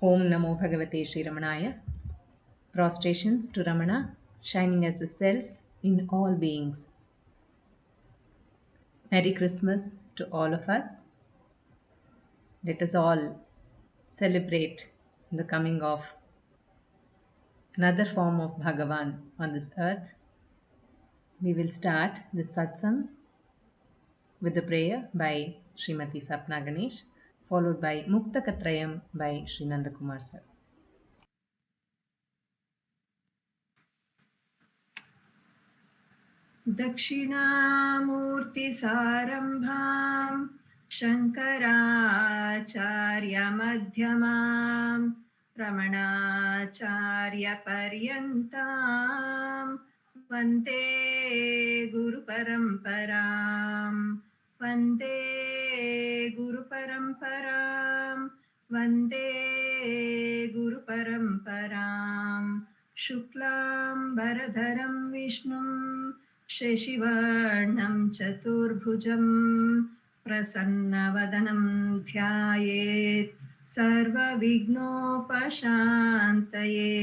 Om Namo Bhagavate Sri Ramanaya. Prostrations to Ramana, shining as a self in all beings. Merry Christmas to all of us. Let us all celebrate the coming of another form of Bhagavan on this earth. We will start this satsang with a prayer by Srimati Sapna Ganesh, followed by Mukta Katrayam by Sri Nandakumar Sir. दक्षिणामूर्तिसारम्भां शङ्कराचार्यमध्यमां रमणाचार्यपर्यन्तां वन्दे गुरुपरम्परां वन्दे गुरुपरम्परां वन्दे गुरुपरम्परां शुक्लां वरधरं विष्णुं शशिवर्णं चतुर्भुजं प्रसन्नवदनं ध्यायेत् सर्वविघ्नोपशान्तये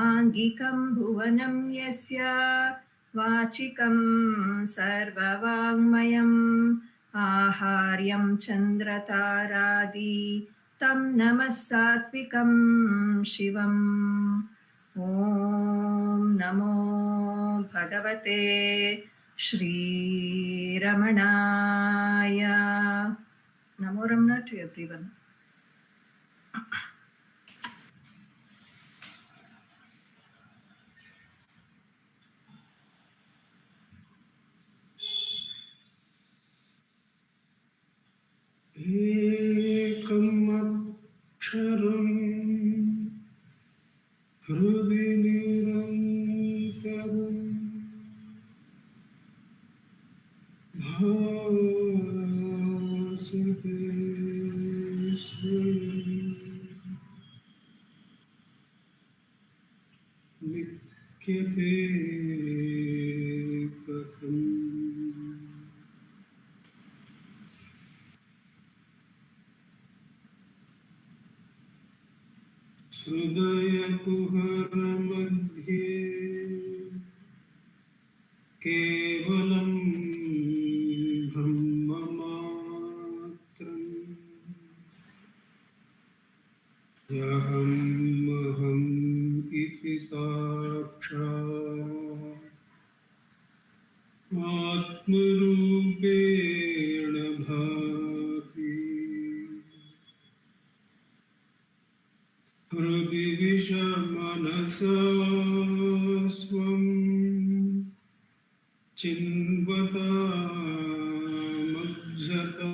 आङ्गिकं भुवनं यस्य वाचिकं सर्ववाङ्मयम् आहार्यं चन्द्रतारादि तं नमः सात्विकं शिवम् ॐ नमो भगवते श्रीरमणाय. Namo Ramana to everyone. एकम् अक्षरम् हृदि निरन्तरम् भासते स्वयम् लिख्यते कथम् हृदयकुहरमध्ये केवलं ब्रह्ममात्रम् ह्यहम् इति साक्षात् आत्मरूपेण भाति. हृदि विषमनसा स्वं चिन्वतामज्जता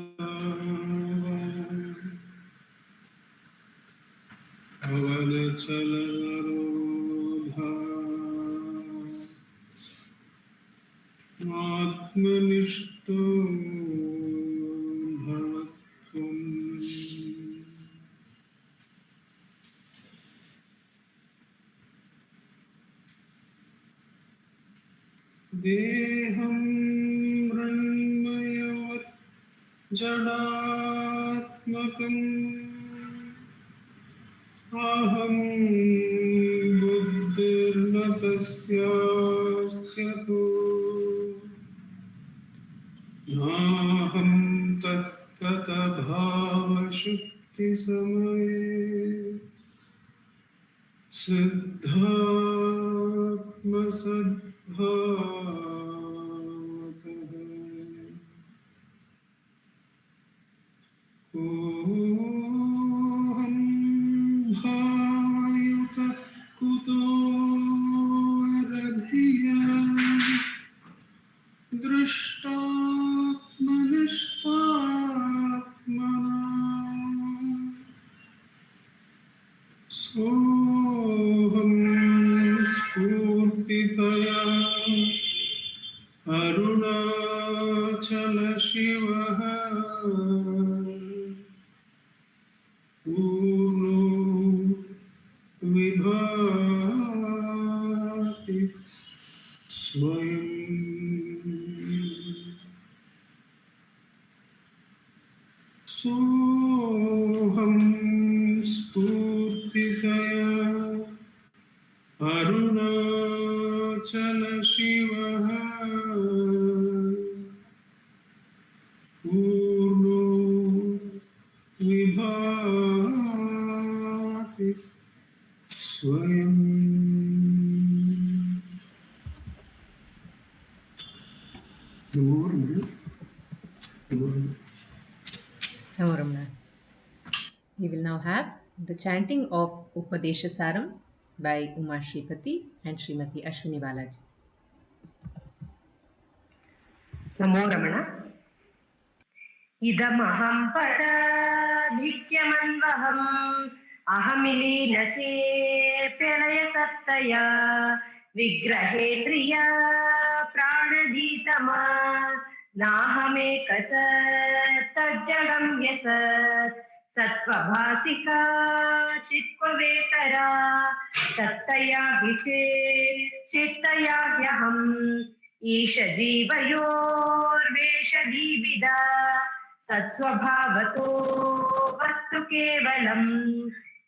अवनचलनरोधा आत्मनिष्ठो भवत्वम्. देहं मृण्मयवत् जडात्मकम् अहं बुद्धिर्न तस्यास्त्यतो नाहं तत्तभावशुद्धिसमये सिद्धात्मसद्भावतः. कोऽहं भावयुतः कुतो वरधिया दृष्टात्मनिष्टात्मना सोऽहं स्फूर्तितया अरुणाचलशिवः पूर्णो विभाति स्वयम्. सोऽहं स्फूर्तितया स्वयं Namo Ramana. We will now have the chanting of Upadeshasaram by Uma Shripati and Srimati Ashwini Balaji. नमो रमण इदमहं पदाधिक्यमन्वहम् अहमिलीनसे प्रलयसत्तया विग्रहेन्द्रिया प्राणधीतमा नाहमेकसत्तज्जगं व्यसत् सत्त्वभासिका चित्त्ववेतरा सत्तया हिते चित्तया ह्यहम् ईश जीवयोर्वेषदीविदा सत्स्वभावतो वस्तु केवलम्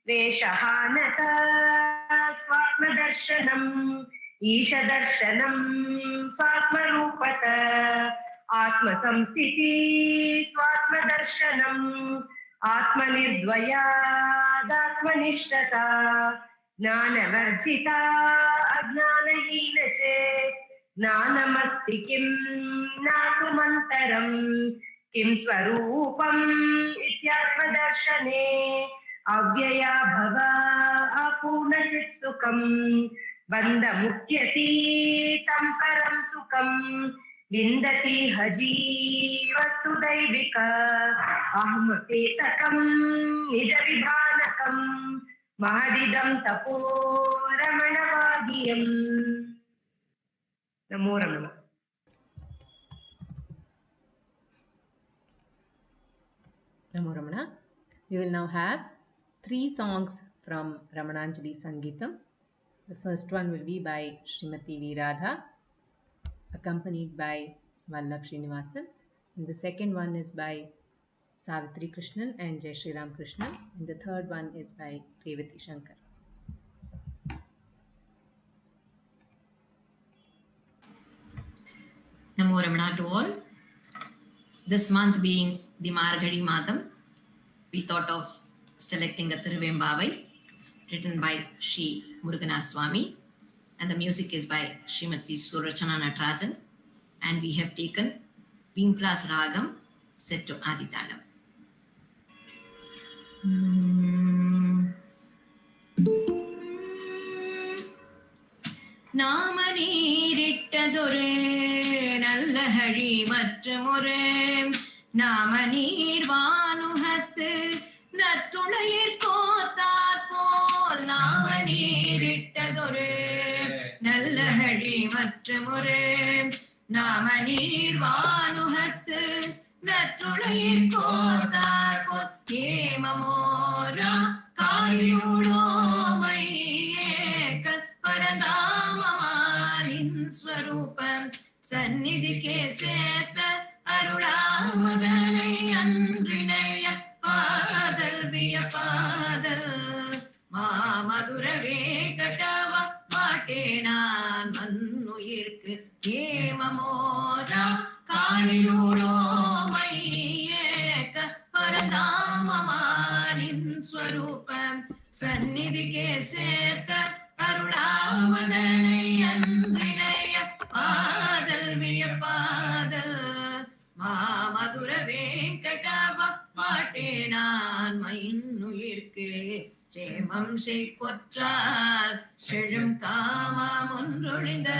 वेषहानता स्वात्मदर्शनम् ईशदर्शनम् स्वात्मरूपत आत्मसंस्थिति स्वात्मदर्शनम् आत्मनिर्द्वयादात्मनिष्ठता ज्ञानवर्जिता अज्ञानहीन चेत् ज्ञानमस्ति किं नातुमन्तरम् किं स्वरूपम् इत्यात्मदर्शने अव्यया भवा अपूर्णचित् सुखम् बन्धमुख्यतीतं परं सुखम् विन्दति हजीवस्तु दैविक अहमपेतकम् निजविधानकम् महदिदं तपो रमणवागियम् नमो रमण Namo Ramana. We will now have 3 songs from Ramananjali Sangeetam. The first one will be by Srimati V. Radha, accompanied by Vallabh Srinivasan. And the second one is by Savitri Krishnan and Jai Shri Ram Krishnan. And the third one is by Revathi Shankar. Namo Ramana to all. This month being the Margazhi Madam, we thought of selecting a Tiruvembavai written by Sri Murugana Swami, and the music is by Srimati Surachana Natarajan, and we have taken Vimplas Ragam set to Aditadam. நாமநீரிட்டதொரு நல்ல ஹழி மற்றமொரு நாமநீர் வானுகத்து நற்றுணையிற் கோத்தாற் போல் நாமநீரிட்டதொரு நல்ல ஹழி மற்றமொரு நாமநீர் வானுகத்து நற்றுணையிற் கோத்தாற் போல் ஏமமோரா காரிருளோமை பரதாமமானின் ஸ்வரூபம் சந்நிதிக்கே சேர்த்த அருளாமதனை அன்றிணைய பாதல் வியபாதல் மாமதுர வேகடவ மாட்டே நான் மண்ணுயிர்க்கு ஏமமோரா காளிருளோமை ஏக பரதாமமானின் ஸ்வரூபம் சந்நிதிக்கே சேர்த்த அருளாமதனை அன்றிணைய பாதல் வியபாதல் மாமதுர வேங்கடவ மாட்டே நான் மயின்னுயிர்க்கு சேமம் செய்கொற்றால் செழும் காமம் ஒன்றொழிந்த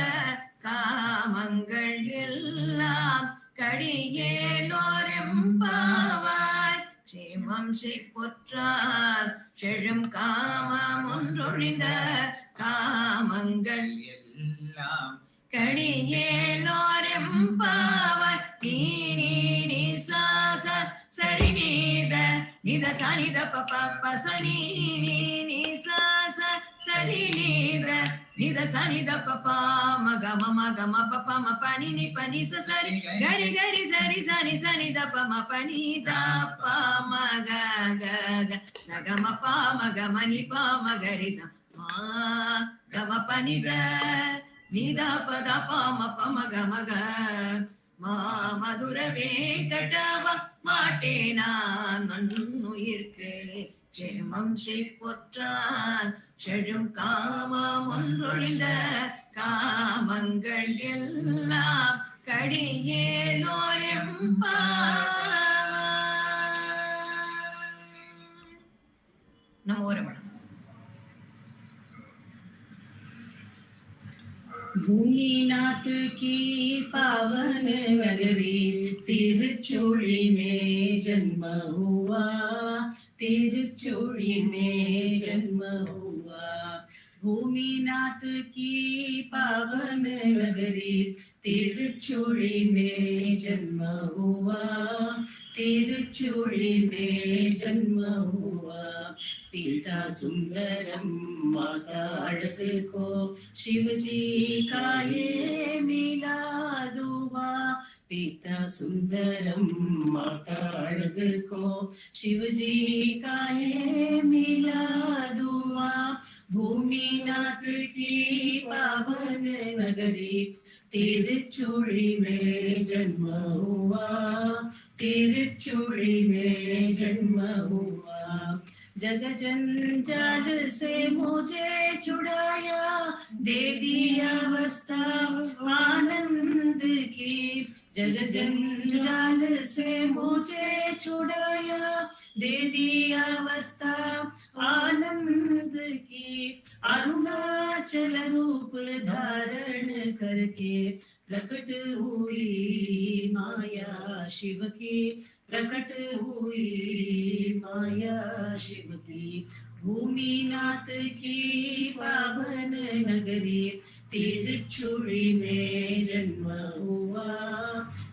காமங்கள் எல்லாம் கடியேலோரெம்பாவாய் சேமம் செய்கொற்றால் செழும் காமம் ஒன்றொழிந்த காமங்கள் எல்லாம் கடியேலோரெம்பாவாய் நீ சாச சரி நீத நித சனித பப்ப சனி நீ சாச சரி நீத நித சனித பப்பா மகம மகம பப்ப ம பனி நி பனி சரி கரி கரி சரி சனி சனி த ப ம பனி த ப ம க க க சகம ப ம க ம நி ப ம கரி ச மா க ம பனி த நி த ப த ப ம ப ம க ம க மா மதுர வேங்கடவ மாட்டே நான் மண்ணுயிர்க்கு சேமம் செய்பொற்றான் செழும் காமம் ஒன்றொழிந்த காமங்கள் எல்லாம் நமோ ரமண. भूमिनाथ की पावन नगरी तिरुचोली में जन्म हुआ, तिरुचोली में जन्म हुआ। भूमिनाथ की पावन नगरी तिरुचोली में जन्म हुआ, तिरुचोली में जन्म हुआ। पिता सुंदरम माता अड़क को शिवजी का ये मिलाद हुआ। पिता सुंदरम माता अड़क को शिवजी का ये मिलाद हुआ। भूमिनाथ की पावन नगरी तिरुचोली में जन्म हुआ, तिरुचोली में जन्म हुआ। जग जंजाल से मुझे छुड़ाया, दे दिया अवस्था आनंद की। जग जंजाल से मुझे छुड़ाया, दे दिया अवस्था आनंद की। अरुणाचल रूप धारण करके प्रकट हुई माया शिव की, प्रकट हुई माया शिव की। भूमिनाथ की पावन नगरी तिरुचोली में जन्म हुआ,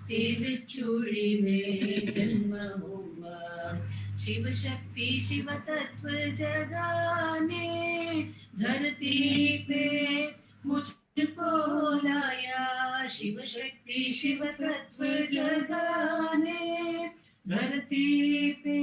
तिरुचोली में जन्म हुआ। शिव शक्ति शिव तत्व जगाने धरती पे मुझको लाया। शिव शक्ति शिव तत्व जगाने धरती पे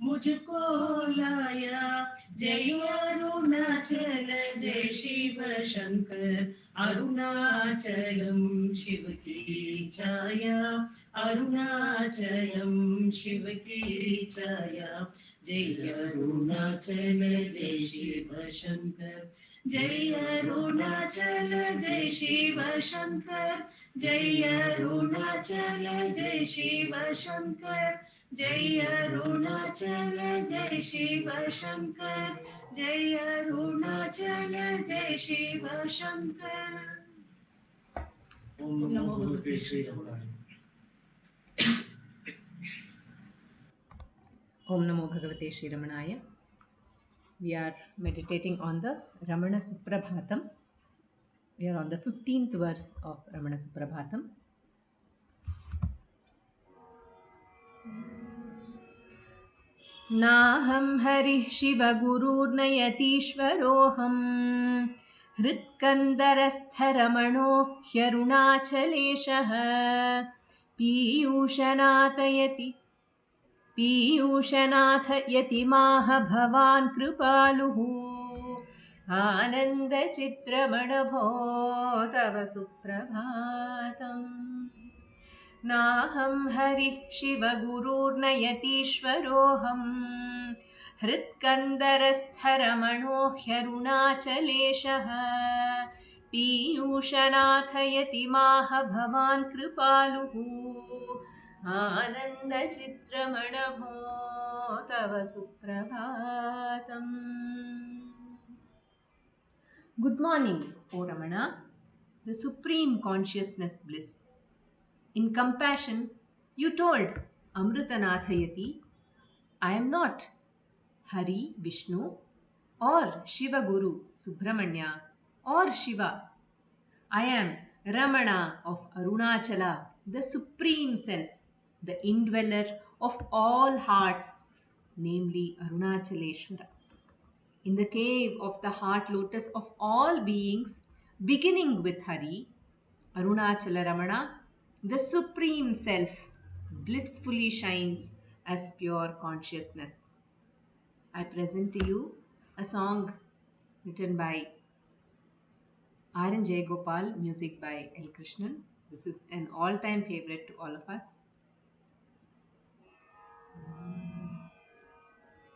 मुझको लाया। जय अरुणाचल जय शिव शंकर, अरुणाचलम शिव की छाया, अरुणाचलम शिव की छाया। जय अरुणाचल जय शिव शंकर, जय अरुणाचल जय शिव शंकर, जय अरुणाचल जय शिव शंकर, जय अरुणाचल जय शिव शंकर, जय अरुणाचल जय शिव शंकर। ओम नमो भगवते Shri रमणाय। Om Namo Bhagavate Sri Ramanaya. We are meditating on the Ramana Suprabhatam. We are on the 15th verse of Ramana Suprabhatam. नाहं हरिः शिवगुरुर्नयतीश्वरोऽहं, हृत्कन्दरस्थरमणो ह्यरुणाचलेशः। पीयूषनाथ यतिमाह भवान् कृपालुः, आनन्दचित्रमणभो तव सुप्रभातम्। नाहं हरिः शिवगुरुर्नयतीश्वरोऽहं, हृत्कन्दरस्थरमणो ह्यरुणाचलेशः। पीयूषनाथ यतिमाह भवान् कृपालुः, आनन्दचित्रमणभो तव सुप्रभातम्। Good morning, O Ramana, the supreme consciousness bliss. In compassion, you told Amrutanathayati, I am not Hari, Vishnu, or Shiva Guru, Subramanya, or Shiva. I am Ramana of Arunachala, the Supreme Self, the indweller of all hearts, namely Arunachaleshwara. In the cave of the heart lotus of all beings, beginning with Hari, Arunachala Ramana, the Supreme Self, blissfully shines as pure consciousness. I present to you a song written by R.N. Jayagopal, music by L. Krishnan. This is an all-time favorite to all of us.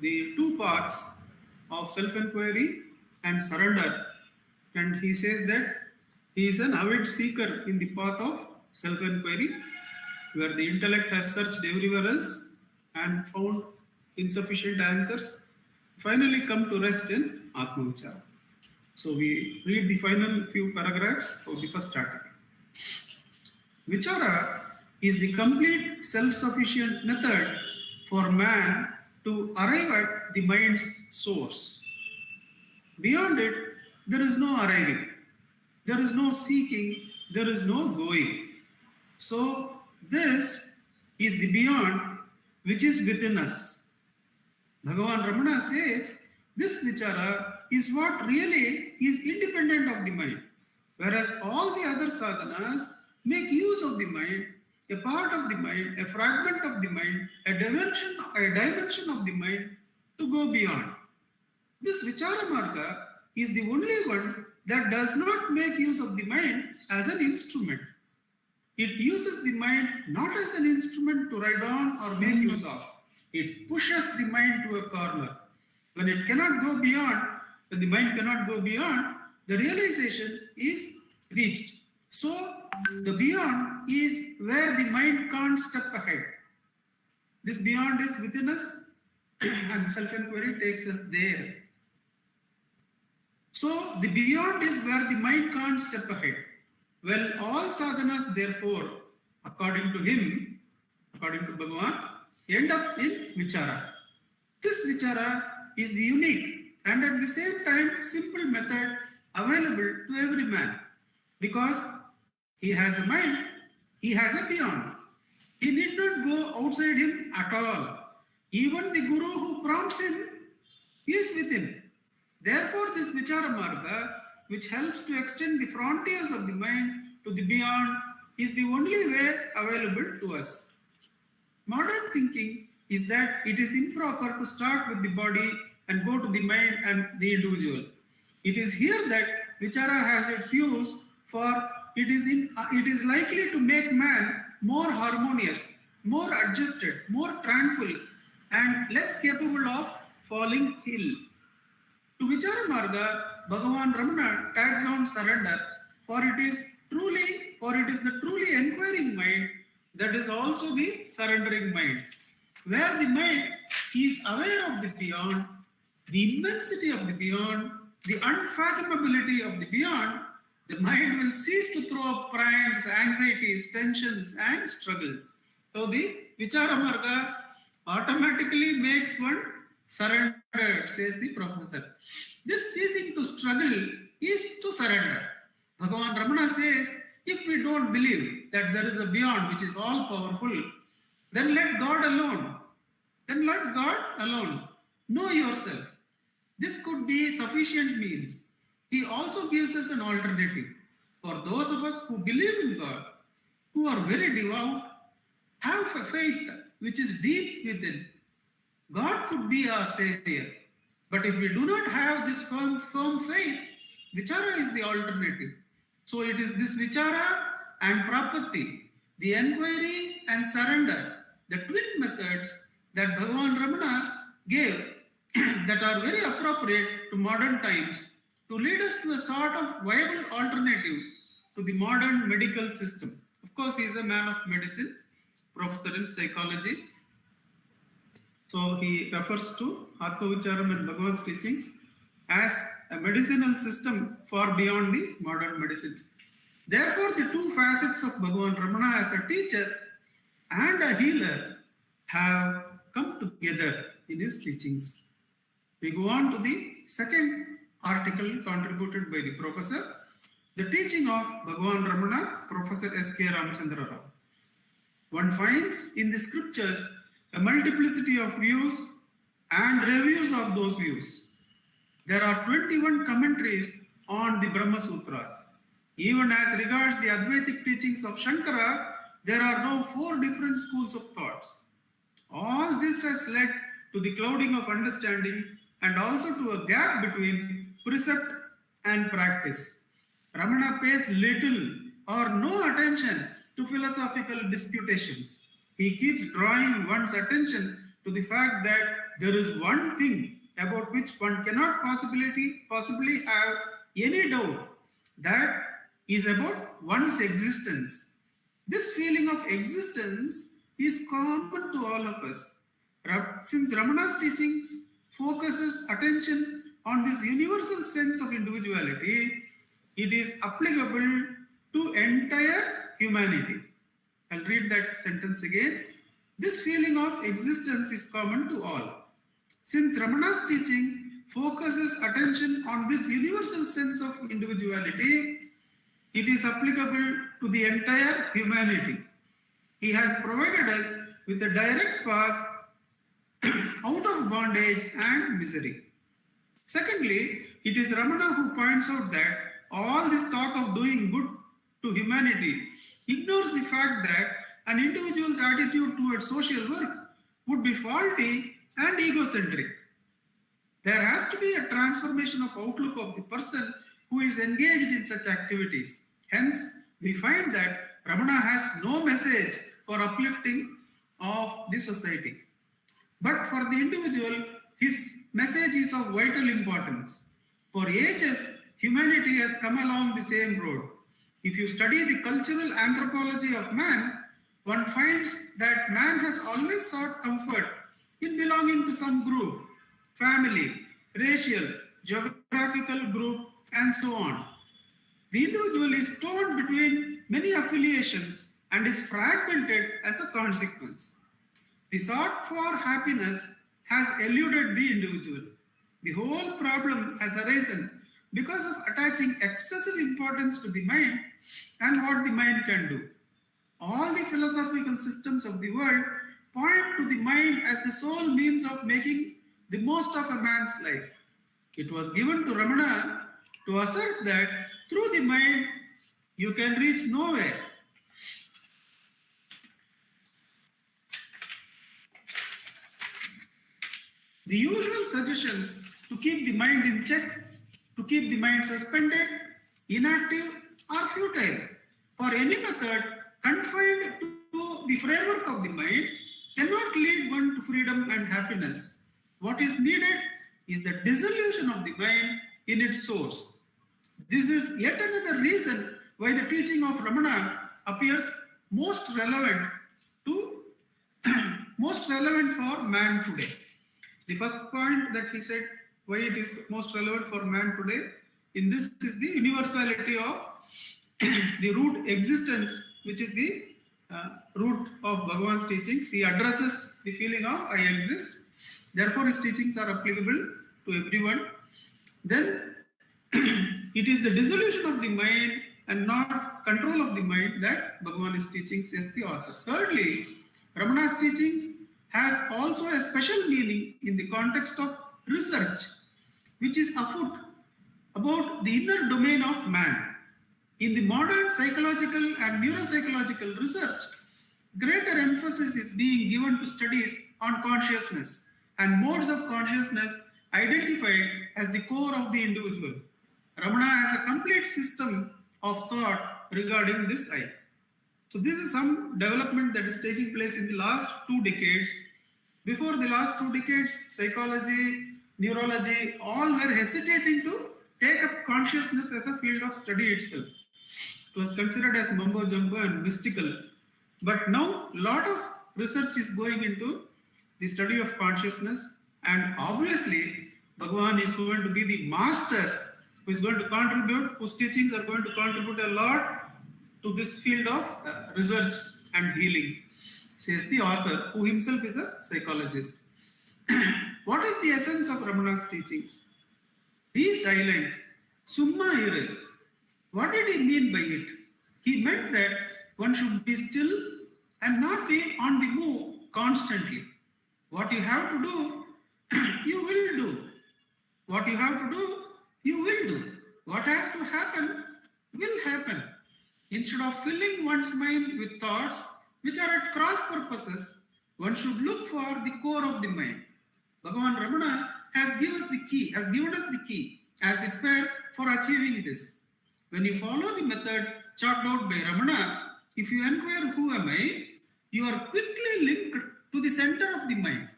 the two paths of self-inquiry and surrender, and he says that he is an avid seeker in the path of self-inquiry, where the intellect has searched everywhere else and found insufficient answers, finally come to rest in Atma Vichara. So we read the final few paragraphs of the first article. Vichara is the complete self-sufficient method for man to arrive at the mind's source. Beyond it, there is no arriving, there is no seeking, there is no going. So this is the beyond which is within us. Bhagavan Ramana says this vichara is what really is independent of the mind, whereas all the other sadhanas make use of the mind, a part of the mind, a fragment of the mind, a dimension of the mind to go beyond. This vichara marga is the only one that does not make use of the mind as an instrument. It uses the mind not as an instrument to ride on or make use of. It pushes the mind to a corner. When it cannot go beyond, when the mind cannot go beyond, the realization is reached. So the beyond is where the mind can't step ahead. This beyond is within us and self-inquiry takes us there. So the beyond is where the mind can't step ahead. Well, all sadhanas therefore, according to him, according to Bhagavan, end up in vichara. This vichara is the unique and at the same time simple method available to every man, because he has a mind, he has a beyond. He need not go outside him at all. Even the guru who prompts him is with him. Therefore, this vichara marga, which helps to extend the frontiers of the mind to the beyond, is the only way available to us. Modern thinking is that it is improper to start with the body and go to the mind and the individual. It is here that vichara has its use, for it is likely to make man more harmonious, more adjusted, more tranquil, and less capable of falling ill. To vichara marga, Bhagavan Ramana tags on surrender, for it is the truly inquiring mind that is also the surrendering mind. Where the mind is aware of the beyond, the immensity of the beyond, the unfathomability of the beyond, the mind will cease to throw up pranks, anxieties, tensions, and struggles. So the vichara marga automatically makes one surrendered, says the professor. This ceasing to struggle is to surrender. Bhagavan Ramana says, if we don't believe that there is a beyond which is all powerful, then let God alone. Then let God alone. Know yourself. This could be sufficient means. He also gives us an alternative. For those of us who believe in God, who are very devout, have a faith which is deep within, God could be our savior. But if we do not have this firm faith, vichara is the alternative. So it is this vichara and prapatti, the enquiry and surrender, the twin methods that Bhagavan Ramana gave that are very appropriate to modern times to lead us to a sort of viable alternative to the modern medical system. Of course, he is a man of medicine, professor in psychology. So he refers to Atma Vicharam and Bhagavan's teachings as a medicinal system far beyond the modern medicine. Therefore, the two facets of Bhagavan Ramana as a teacher and a healer have come together in his teachings. We go on to the second article contributed by the professor, the teaching of Bhagavan Ramana, Professor S.K. Ramachandra Rao. One finds in the scriptures a multiplicity of views and reviews of those views. There are 21 commentaries on the Brahma Sutras. Even as regards the Advaitic teachings of Shankara, there are now 4 different schools of thoughts. All this has led to the clouding of understanding and also to a gap between precept and practice. Ramana pays little or no attention to philosophical disputations. He keeps drawing one's attention to the fact that there is one thing about which one cannot possibly have any doubt, that is about one's existence. This feeling of existence is common to all of us. Since Ramana's teachings focuses attention on this universal sense of individuality, it is applicable to entire humanity. I'll read that sentence again. This feeling of existence is common to all. Since Ramana's teaching focuses attention on this universal sense of individuality, it is applicable to the entire humanity. He has provided us with a direct path out of bondage and misery. Secondly, it is Ramana who points out that all this talk of doing good to humanity ignores the fact that an individual's attitude towards social work would be faulty and egocentric. There has to be a transformation of outlook of the person who is engaged in such activities. Hence, we find that Ramana has no message for uplifting of the society. But for the individual, his message is of vital importance. For ages, humanity has come along the same road. If you study the cultural anthropology of man, one finds that man has always sought comfort in belonging to some group, family, racial, geographical group, and so on. The individual is torn between many affiliations and is fragmented as a consequence. The sought for happiness has eluded the individual. The whole problem has arisen because of attaching excessive importance to the mind and what the mind can do. All the philosophical systems of the world point to the mind as the sole means of making the most of a man's life. It was given to Ramana to assert that through the mind you can reach nowhere. The usual suggestions to keep the mind in check, to keep the mind suspended, inactive, are futile. For any method confined to the framework of the mind cannot lead one to freedom and happiness. What is needed is the dissolution of the mind in its source. This is yet another reason why the teaching of Ramana appears most relevant for man today. The first point that he said why it is most relevant for man today, in this is the universality of the root existence, which is the root of Bhagavan's teachings. He addresses the feeling of I exist. Therefore, his teachings are applicable to everyone. Then, it is the dissolution of the mind and not control of the mind that Bhagavan is teaching, says the author. Thirdly, Ramana's teachings has also a special meaning in the context of research, which is afoot about the inner domain of man. In the modern psychological and neuropsychological research, greater emphasis is being given to studies on consciousness and modes of consciousness identified as the core of the individual. Ramana has a complete system of thought regarding this I. So this is some development that is taking place in the last 2 decades. Before the last 2 decades, psychology, neurology, all were hesitating to take up consciousness as a field of study itself. It was considered as mumbo jumbo and mystical. But now a lot of research is going into the study of consciousness, and obviously Bhagavan is going to be the master who is going to contribute, whose teachings are going to contribute a lot to this field of research and healing, says the author, who himself is a psychologist. What is the essence of Ramana's teachings? Be silent, summa iru. What did he mean by it? He meant that one should be still and not be on the move constantly. What you have to do, you will do. What you have to do, you will do. What has to happen, will happen. Instead of filling one's mind with thoughts which are at cross purposes, one should look for the core of the mind. Bhagavan Ramana has given us the key, as it were, for achieving this. When you follow the method chalked out by Ramana, if you inquire who am I, you are quickly linked to the center of the mind.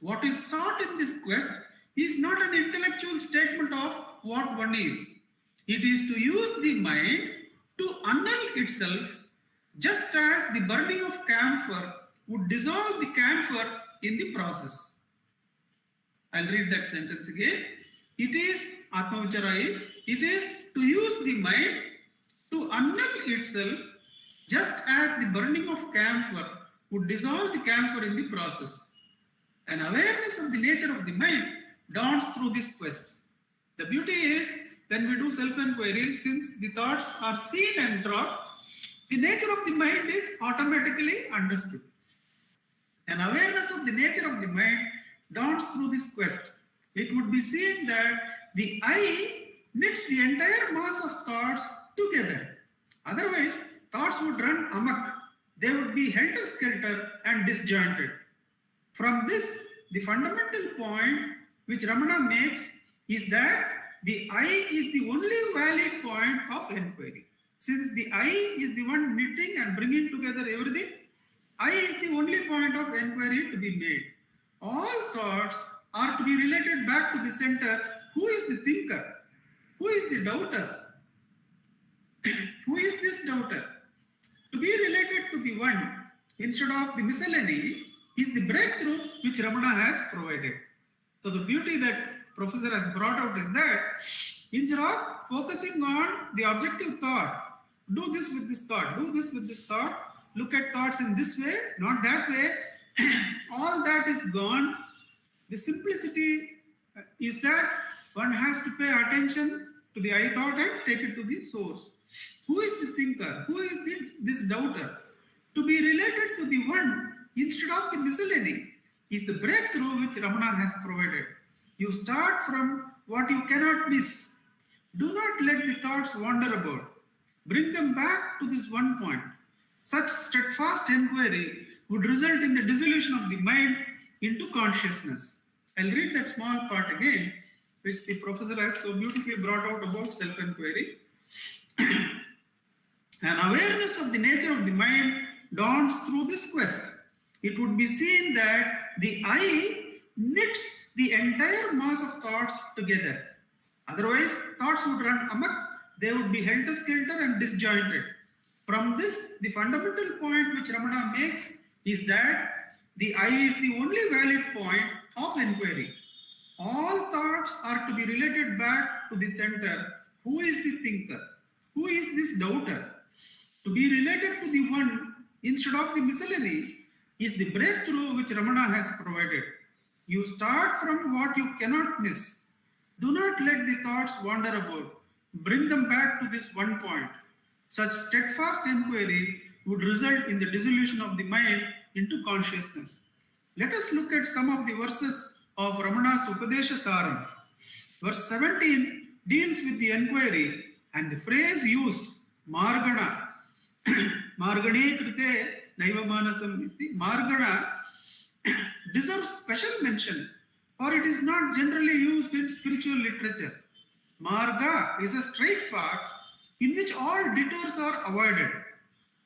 What is sought in this quest is not an intellectual statement of what one is. It is to use the mind to annul itself, just as the burning of camphor would dissolve the camphor in the process. I'll read that sentence again. It is, Atmavichara is, it is to use the mind to annul itself, just as the burning of camphor would dissolve the camphor in the process. An awareness of the nature of the mind dawns through this quest. The beauty is, when we do self-inquiry, since the thoughts are seen and dropped, the nature of the mind is automatically understood. An awareness of the nature of the mind dawns through this quest. It would be seen that the I knits the entire mass of thoughts together. Otherwise, thoughts would run amok. They would be helter-skelter and disjointed. From this, the fundamental point which Ramana makes is that the I is the only valid point of inquiry. Since the I is the one knitting and bringing together everything, I is the only point of inquiry to be made. All thoughts are to be related back to the center. Who is the thinker? Who is the doubter? Who is this doubter? To be related to the one instead of the miscellany is the breakthrough which Ramana has provided. So the beauty that Professor has brought out is that instead of focusing on the objective thought, do this with this thought, do this with this thought, look at thoughts in this way, not that way, all that is gone. The simplicity is that one has to pay attention to the I thought and take it to the source. Who is the thinker? Who is this doubter? To be related to the one instead of the miscellany is the breakthrough which Ramana has provided. You start from what you cannot miss. Do not let the thoughts wander about. Bring them back to this one point. Such steadfast inquiry would result in the dissolution of the mind into consciousness. I'll read that small part again, which the professor has so beautifully brought out about self-inquiry. An awareness of the nature of the mind dawns through this quest. It would be seen that the I knits the entire mass of thoughts together. Otherwise, thoughts would run amok, they would be helter-skelter and disjointed. From this, the fundamental point which Ramana makes is that the I is the only valid point of inquiry. All thoughts are to be related back to the center. Who is the thinker? Who is this doubter? To be related to the one instead of the miscellany is the breakthrough which Ramana has provided. You start from what you cannot miss. Do not let the thoughts wander about. Bring them back to this one point. Such steadfast inquiry would result in the dissolution of the mind into consciousness. Let us look at some of the verses of Ramana's Upadesha Saram. Verse 17 deals with the inquiry, and the phrase used, Margana, Margane Krite Naiva Manasam, is the Margana, deserves special mention, for it is not generally used in spiritual literature. Marga is a straight path in which all detours are avoided.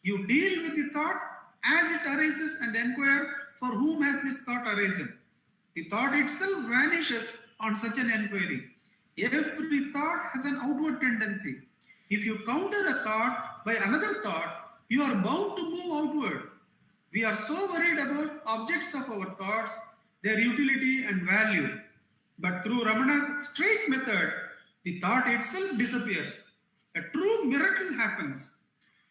You deal with the thought as it arises and inquire for whom has this thought arisen. The thought itself vanishes on such an inquiry. Every thought has an outward tendency. If you counter a thought by another thought, you are bound to move outward. We are so worried about objects of our thoughts, their utility and value. But through Ramana's straight method, the thought itself disappears. A true miracle happens.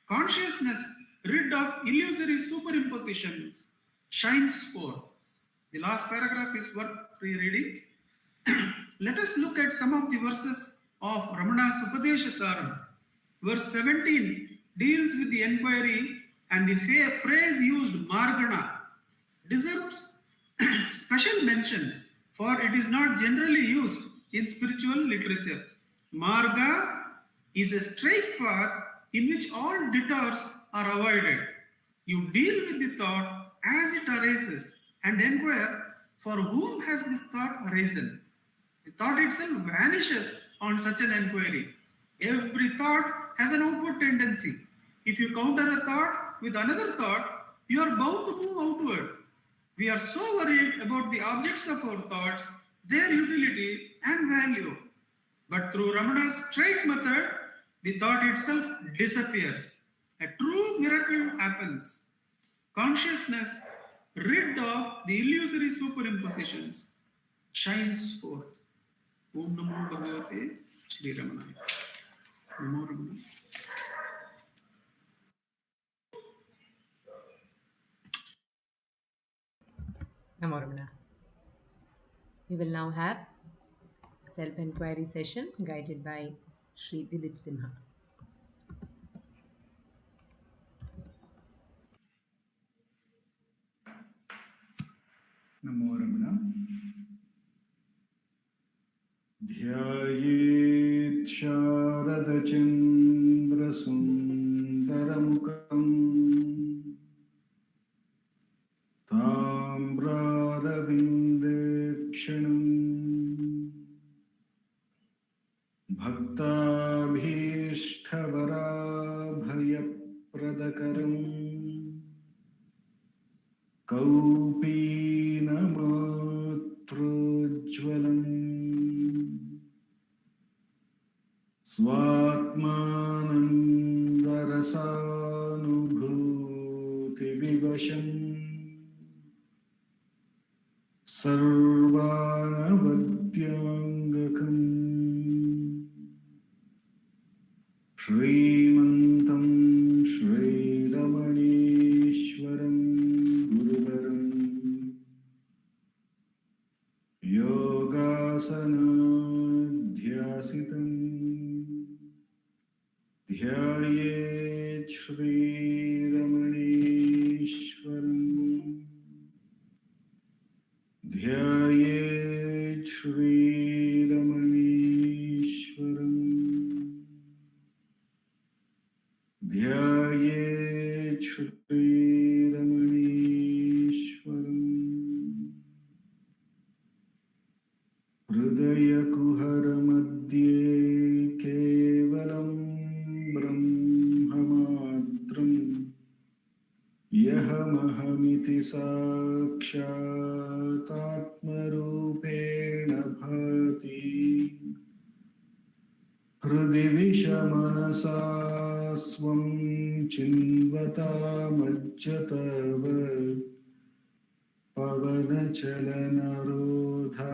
Consciousness, rid of illusory superimpositions, shines forth. The last paragraph is worth rereading. Let us look at some of the verses of Ramana's Upadesha Saram. Verse 17 deals with the inquiry, and the phrase used, Margana, deserves special mention, for it is not generally used in spiritual literature. Marga is a straight path in which all detours are avoided. You deal with the thought as it arises and inquire for whom has this thought arisen. The thought itself vanishes on such an inquiry. Every thought has an outward tendency. If you counter a thought with another thought, you are bound to move outward. We are so worried about the objects of our thoughts, their utility and value. But through Ramana's straight method, the thought itself disappears. A true miracle happens. Consciousness, rid of the illusory superimpositions, shines forth. Om Namo Bhagavate Shri Ramanaya. Namo Ramana. Namo Ramana. We will now have a self-inquiry session guided by Sri Dilip Simha. Namo Ramana. Dhyayet Sharada Chandra Sundaramukam Tambraravindeksham Bhaktabhishtavarabhayapradakaram Kaupinamatrujvalam Svatmanandarasanubhuti vivasham Sarvanavadyangakam Shrimantam Shri Ramaneshwaram Guruvaram Yogasanadhyasitam Dhyayet Shri Ramaneshwaram Dhyayet Shri Ramaneshwaram Dhyayet Shri Ramaneshwaram Hridaya Kuhara Madhye Kevalam Brahmamatram Yahamaham Sakshat Atmarupena Bhati Hridi Vishamanasa Swam Chinvata Majjatava Pavana Chalanarodha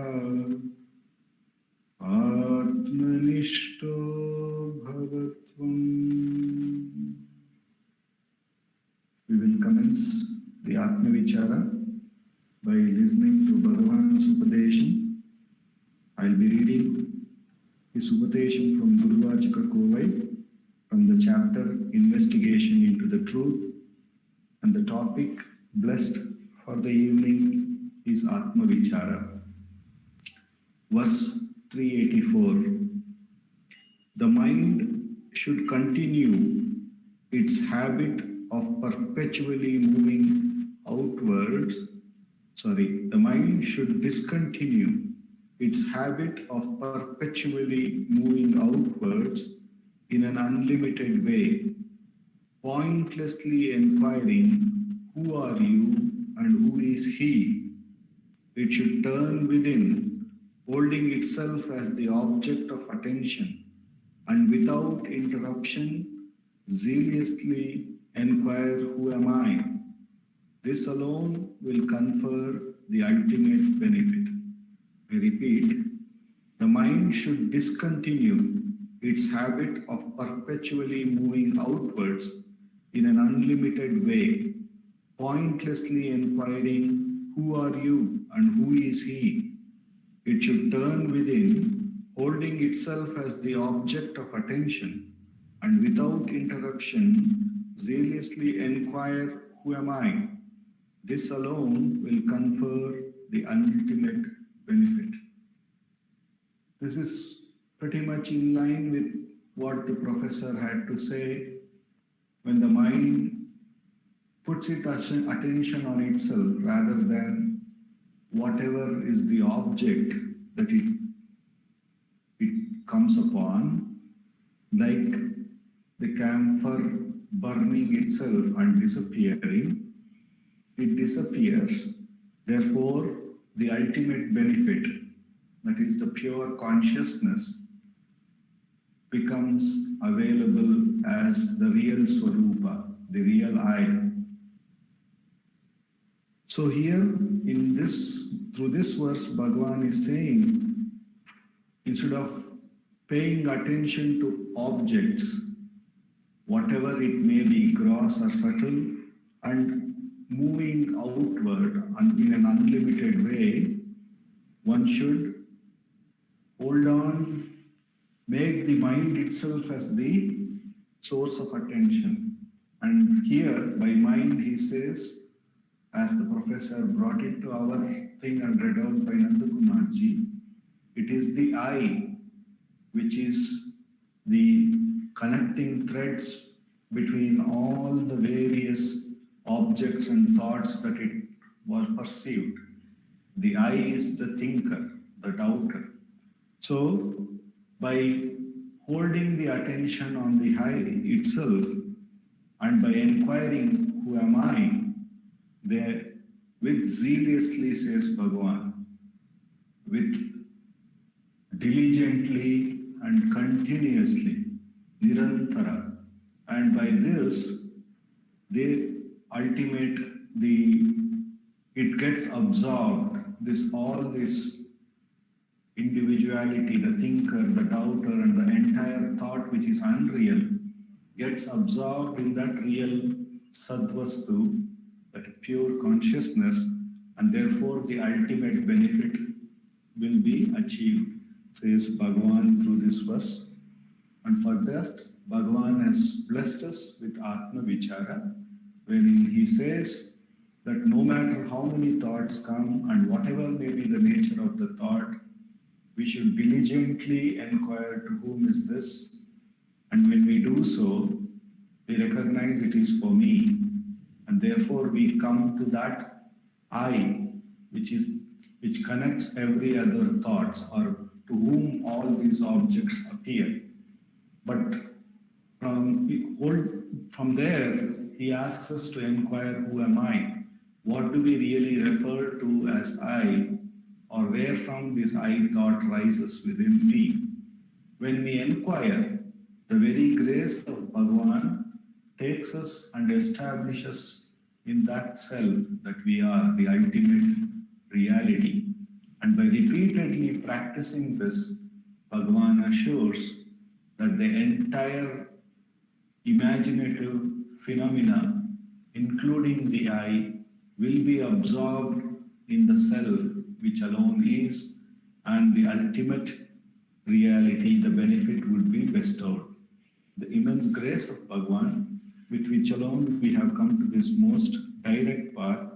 Atmanishto Bhavatvam. We will commence the Atma Vichara by listening to Bhagavan's Upadeshan. I'll be reading his Upadeshan from Durvachaka Kovai from the chapter Investigation into the Truth, and the topic Blessed for the evening is Atma Vichara. Verse 384. The mind should continue its habit of perpetually moving outwards. The mind should discontinue its habit of perpetually moving outwards in an unlimited way, pointlessly inquiring, who are you and who is he? It should turn within, holding itself as the object of attention, and without interruption, zealously inquire, who am I? This alone will confer the ultimate benefit. I repeat, the mind should discontinue its habit of perpetually moving outwards in an unlimited way, pointlessly inquiring, who are you and who is he? It should turn within, holding itself as the object of attention, and without interruption, zealously inquire, who am I? This alone will confer the ultimate benefit. This is pretty much in line with what the professor had to say. When the mind puts its attention on itself rather than whatever is the object that it comes upon, like the camphor burning itself and disappearing, it disappears Therefore, the ultimate benefit, that is the pure consciousness, becomes available as the real Swarupa, the real I. So here, through this verse, Bhagavan is saying, instead of paying attention to objects, whatever it may be, gross or subtle, and moving outward and in an unlimited way, one should hold on, make the mind itself as the source of attention. And here, by mind, he says, as the professor brought it to our thing and read out by Nandakumarji, it is the I which is the connecting threads between all the various objects and thoughts that it was perceived. The I is the thinker, the doubter. So, by holding the attention on the I itself and by inquiring, who am I? There, with zealously, says Bhagavan, with diligently and continuously, nirantara, and by this, it gets absorbed. All this individuality, the thinker, the doubter, and the entire thought which is unreal, gets absorbed in that real sadvastu, that pure consciousness, and therefore the ultimate benefit will be achieved, says Bhagavan through this verse. And for that, Bhagavan has blessed us with Atma Vichara, wherein he says that no matter how many thoughts come and whatever may be the nature of the thought, we should diligently inquire to whom is this, and when we do so, we recognize it is for me, and therefore we come to that I, which connects every other thoughts, or to whom all these objects appear. But from there, he asks us to inquire, who am I? What do we really refer to as I, or where from this I thought rises within me? When we inquire, the very grace of Bhagavan takes us and establishes in that self that we are the ultimate reality. And by repeatedly practicing this, Bhagavan assures that the entire imaginative phenomena, including the I, will be absorbed in the self, which alone is, and the ultimate reality, the benefit would be bestowed. The immense grace of Bhagavan, with which alone we have come to this most direct path,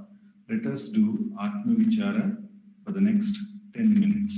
let us do Atma Vichara for the next 10 minutes.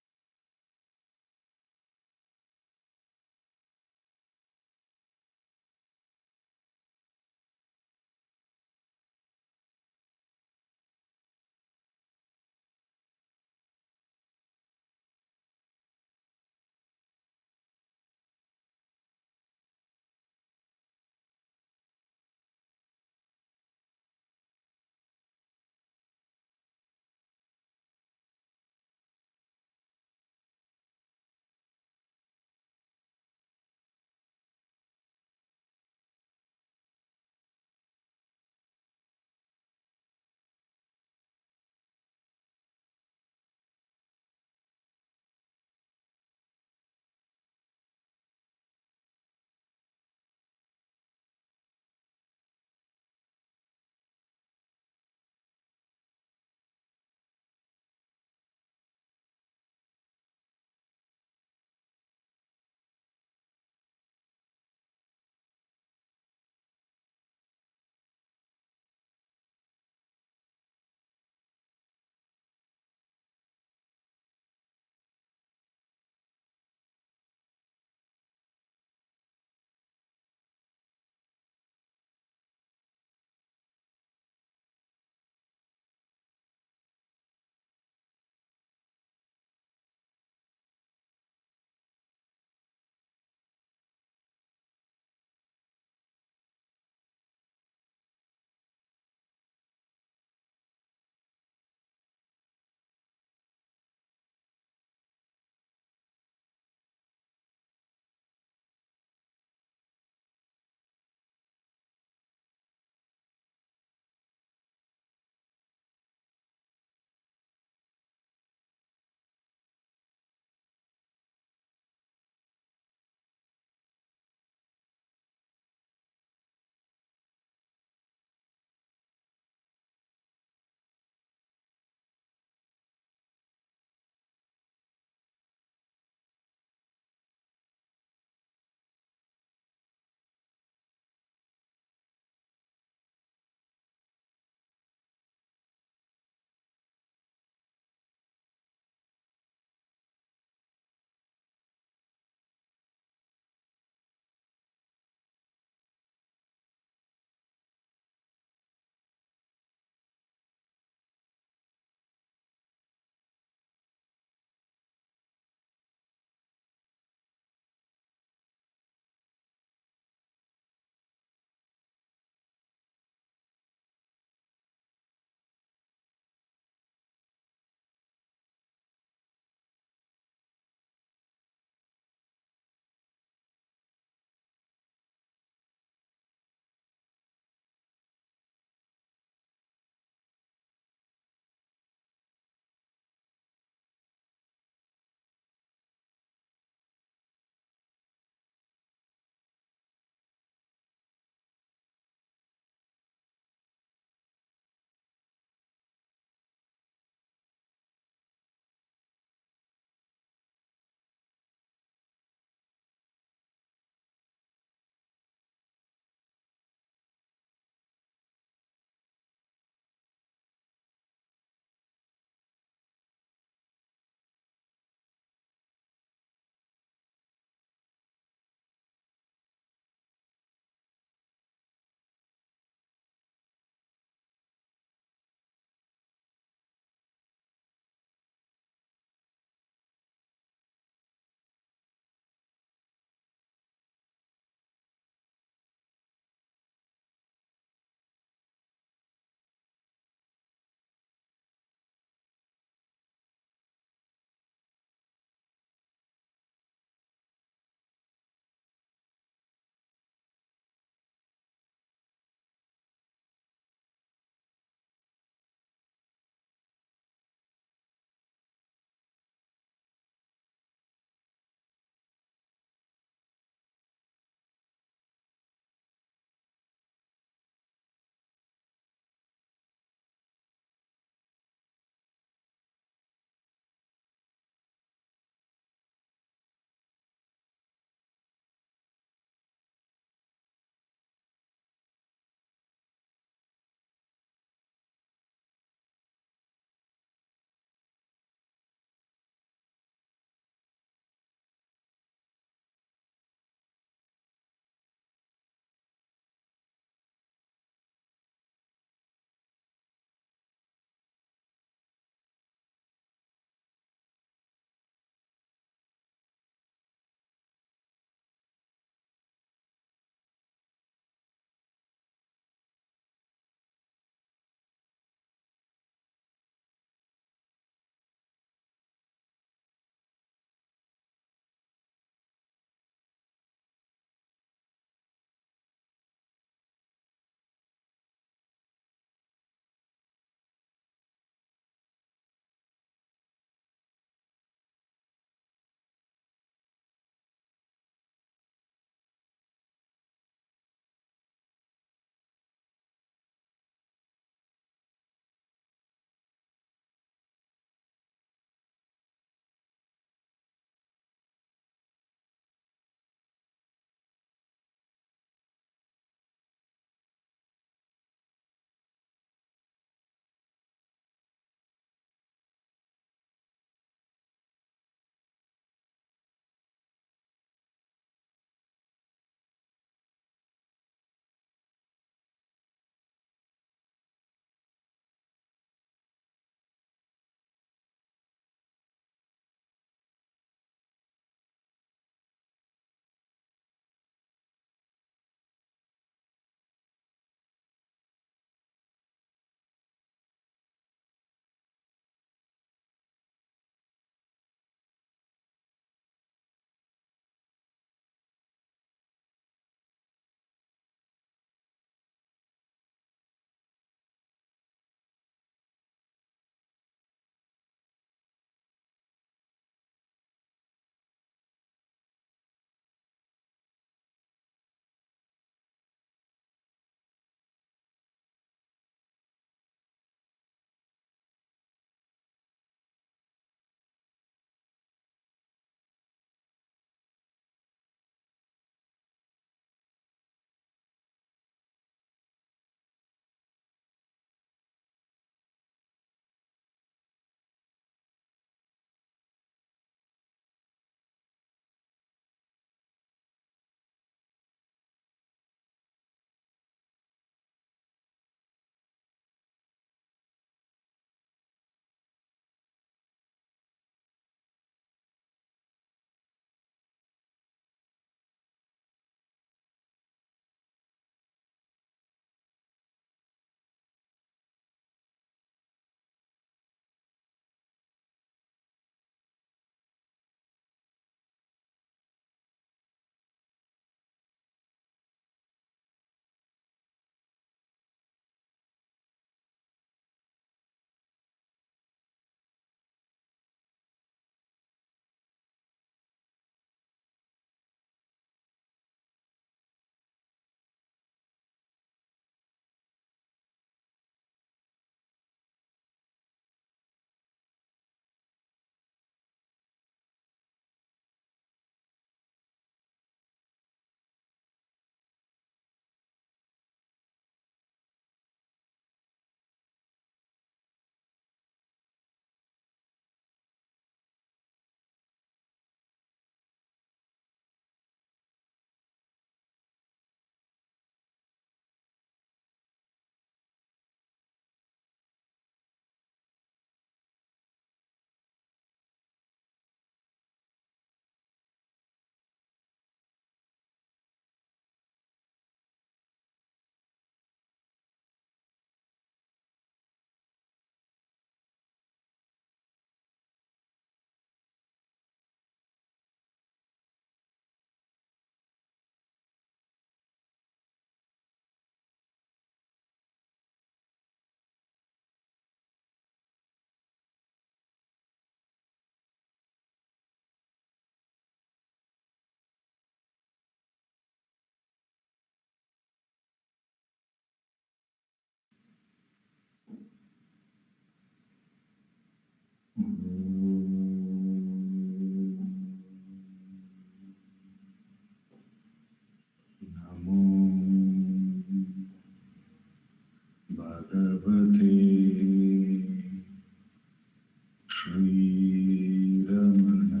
Shri Ramana.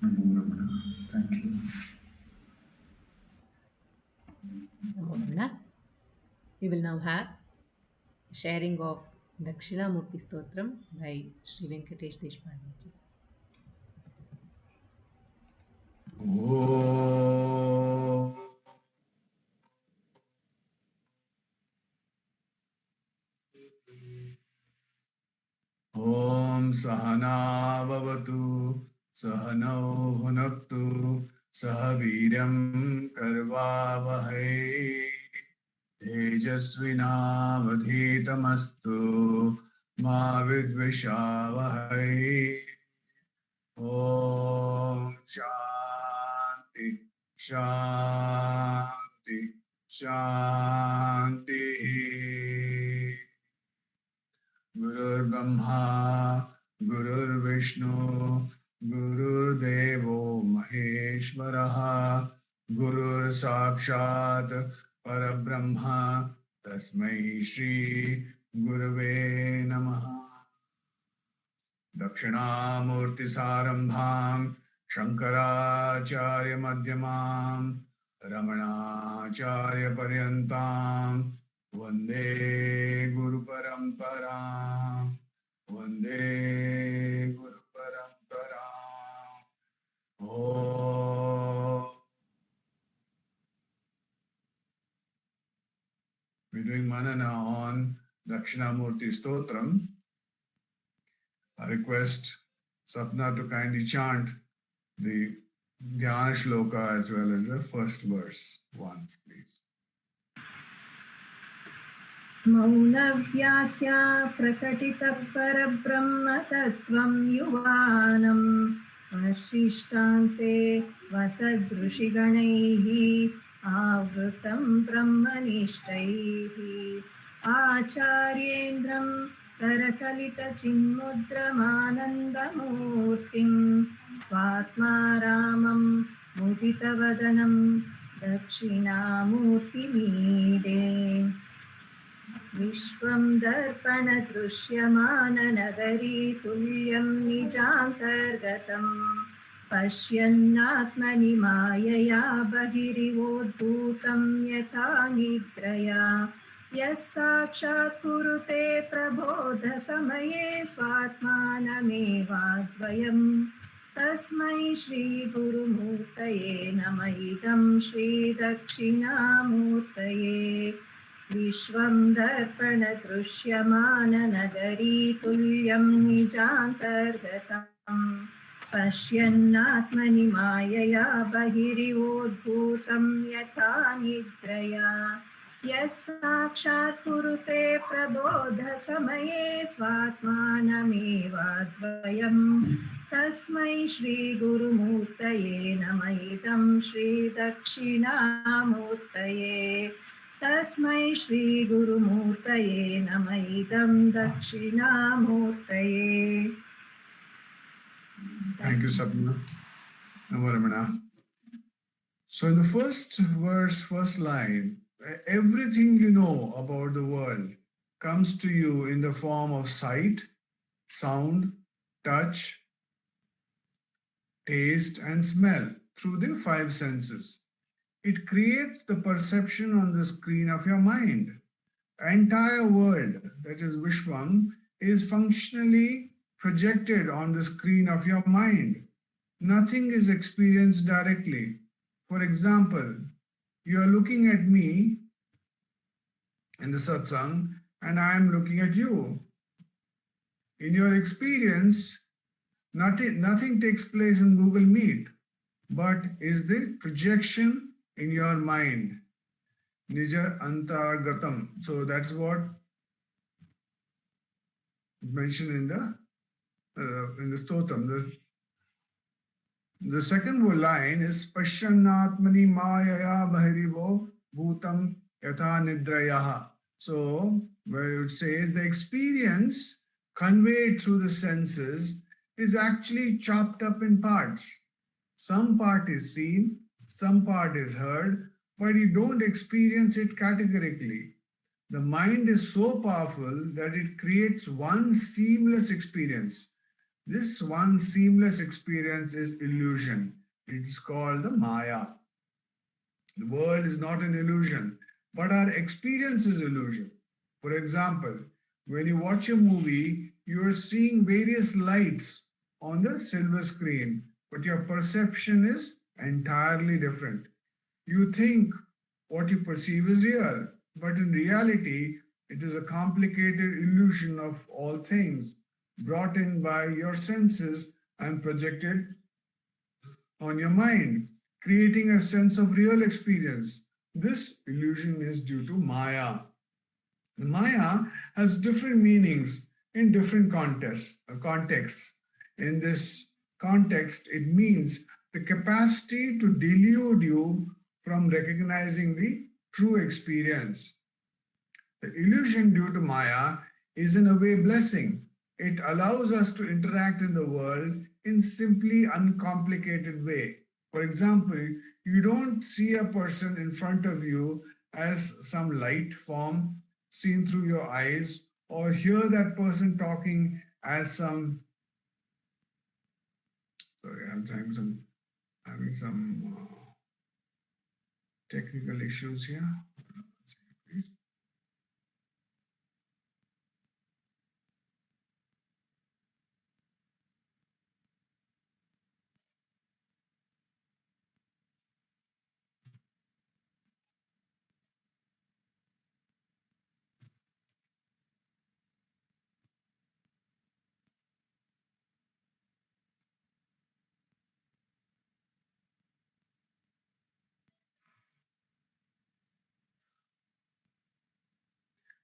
Namo Ramana. Thank you. Namo Ramana. We will now have sharing of Dakshinamurti Stotram by Sri Venkatesh Deshpande. Om Sahana Bhavatu Sahanau Bhunaktu Sahaviram Karvavahai Tejasvinavadhitamastu Ma Vidvishavahai. Om Shanti Shanti Shanti. Gurur Brahma, Gurur Vishnu, Gurur Devo Maheshwaraha, Gurur Sakshat Parabrahma, Tasmai Shri Gurave Namaha. Dakshinamurti Sarambham, Shankaracharya Madhyamam, Ramanacharya Paryantam, Vande Guru Paramparam, Vande Guru Paramparam. Oh. We're doing manana on Dakshinamurti Stotram. I request Sapna to kindly chant the Dhyana Shloka as well as the first verse once, please. मौनव्याख्या प्रकटितः परब्रह्मतत्त्वं युवानम् वसिष्ठान्ते वसदृषिगणैः आवृतं ब्रह्मनिष्ठैः आचार्येन्द्रं करकलितचिन्मुद्रमानन्दमूर्तिं स्वात्मा रामं मुदितवदनं दक्षिणामूर्तिमीडे विश्वं दर्पणदृश्यमाननगरी तुल्यं निजान्तर्गतं पश्यन्नात्मनि मायया बहिरिवोद्भूतं यथा निद्रया यः साक्षात् कुरुते प्रबोधसमये स्वात्मानमेवाद्वयं तस्मै श्रीगुरुमूर्तये नमः इदं श्रीदक्षिणामूर्तये विश्वं दर्पणदृश्यमाननगरी तुल्यं निजान्तर्गतं पश्यन्नात्मनि मायया बहिरिवोद्भूतं यथा निद्रया यः साक्षात् कुरुते प्रबोधसमये स्वात्मानमेवाद्वयं तस्मै श्रीगुरुमूर्तये नमः इदं श्रीदक्षिणामूर्तये तस्मै श्रीगुरुमूर्तये नमः इदं दक्षिणामूर्तये. Thank you, Sapna. Namo Ramana. So in the first verse, first line, everything you know about the world comes to you in the form of sight, sound, touch, taste, and smell through the five senses. It creates the perception on the screen of your mind. The entire world, that is Vishwam, is functionally projected on the screen of your mind. Nothing is experienced directly. For example, you are looking at me in the satsang and I am looking at you. In your experience, nothing takes place in Google Meet, but is the projection in your mind. Nija antargatam. So that's what mentioned in the stotram. The second line is Pashyannatmani mayaya bahirivo bhutam yatha nidrayaha. So where it says the experience conveyed through the senses is actually chopped up in parts. Some part is seen, some part is heard, but you don't experience it categorically. The mind is so powerful that it creates one seamless experience. This one seamless experience is illusion. It is called the Maya. The world is not an illusion, but our experience is illusion. For example, when you watch a movie, you are seeing various lights on the silver screen, but your perception is entirely different. You think what you perceive is real, but in reality, it is a complicated illusion of all things brought in by your senses and projected on your mind, creating a sense of real experience. This illusion is due to Maya. The Maya has different meanings in different contexts. In this context, it means the capacity to delude you from recognizing the true experience. The illusion due to Maya is in a way blessing. It allows us to interact in the world in simply uncomplicated way. For example, you don't see a person in front of you as some light form seen through your eyes, or hear that person talking as some, sorry, having some technical issues here.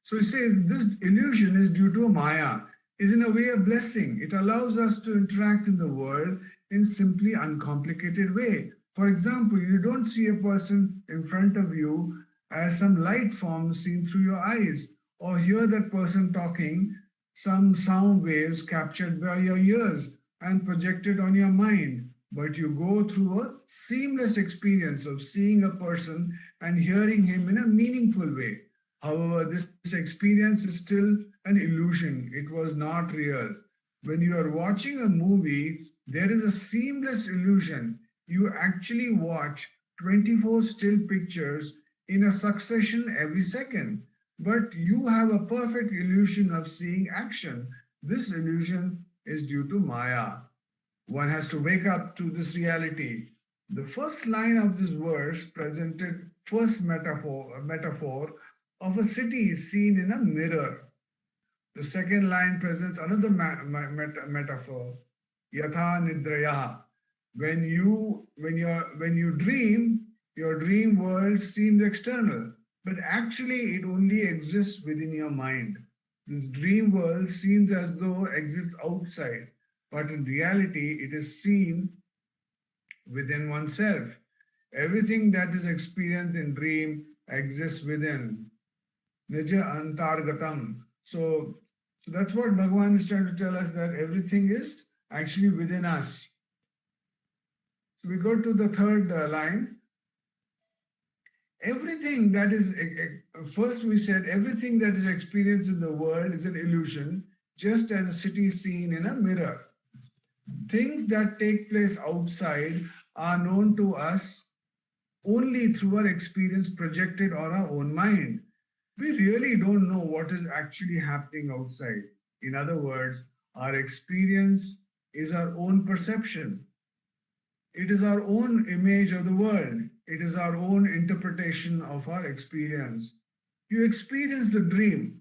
So he says this illusion is due to a Maya, is in a way a blessing. It allows us to interact in the world in simply uncomplicated way. For example, you don't see a person in front of you as some light form seen through your eyes, or hear that person talking some sound waves captured by your ears and projected on your mind. But you go through a seamless experience of seeing a person and hearing him in a meaningful way. However, this experience is still an illusion. It was not real. When you are watching a movie, there is a seamless illusion. You actually watch 24 still pictures in a succession every second, but you have a perfect illusion of seeing action. This illusion is due to Maya. One has to wake up to this reality. The first line of this verse presented first metaphor of a city seen in a mirror. The second line presents another metaphor, yatha nidraya. When you dream, your dream world seems external, but actually it only exists within your mind. This dream world seems as though it exists outside, but in reality it is seen within oneself. Everything that is experienced in dream exists within. Nija antargatam. So that's what Bhagavan is trying to tell us, that everything is actually within us. So we go to the third line. Everything that is, first we said, everything that is experienced in the world is an illusion, just as a city seen in a mirror. Things that take place outside are known to us only through our experience projected on our own mind. We really don't know what is actually happening outside. In other words, our experience is our own perception. It is our own image of the world. It is our own interpretation of our experience. You experience the dream.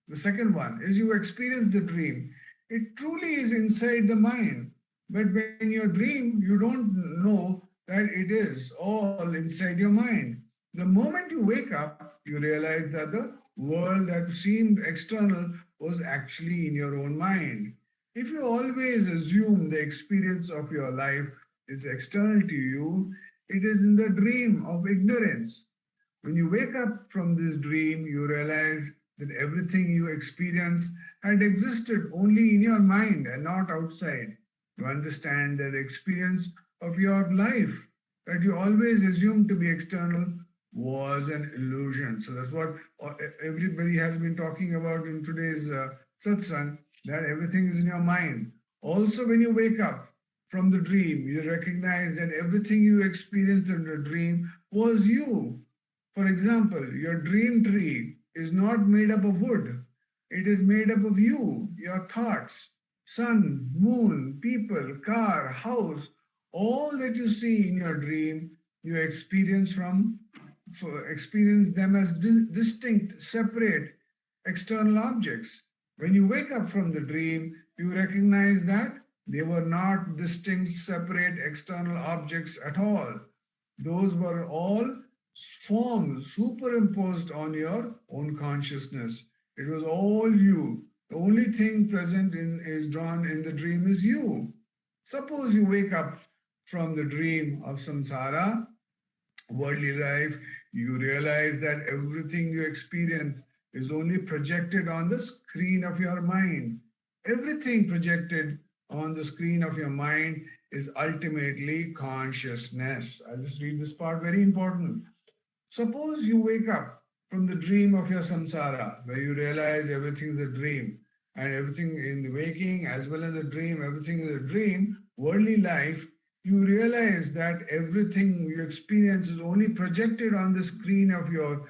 The second one is you experience the dream. It truly is inside the mind. But when you dream, you don't know that it is all inside your mind. The moment you wake up, you realize that the world that seemed external was actually in your own mind. If you always assume the experience of your life is external to you, it is in the dream of ignorance. When you wake up from this dream, you realize that everything you experience had existed only in your mind and not outside. You understand that the experience of your life that you always assume to be external was an illusion. So that's what everybody has been talking about in today's satsang, that everything is in your mind. Also, when you wake up from the dream, you recognize that everything you experienced in the dream was you. For example, your dream tree is not made up of wood. It is made up of you, your thoughts, sun, moon, people, car, house, all that you see in your dream, you experience them as distinct, separate, external objects. When you wake up from the dream, you recognize that they were not distinct, separate, external objects at all. Those were all forms superimposed on your own consciousness. It was all you. The only thing present is drawn in the dream is you. Suppose you wake up from the dream of samsara, worldly life, you realize that everything you experience is only projected on the screen of your mind. Everything projected on the screen of your mind is ultimately consciousness. I'll just read this part, very important. Suppose you wake up from the dream of your samsara, where you realize everything is a dream, and everything in the waking as well as the dream, everything is a dream, worldly life, you realize that everything you experience is only projected on the screen of your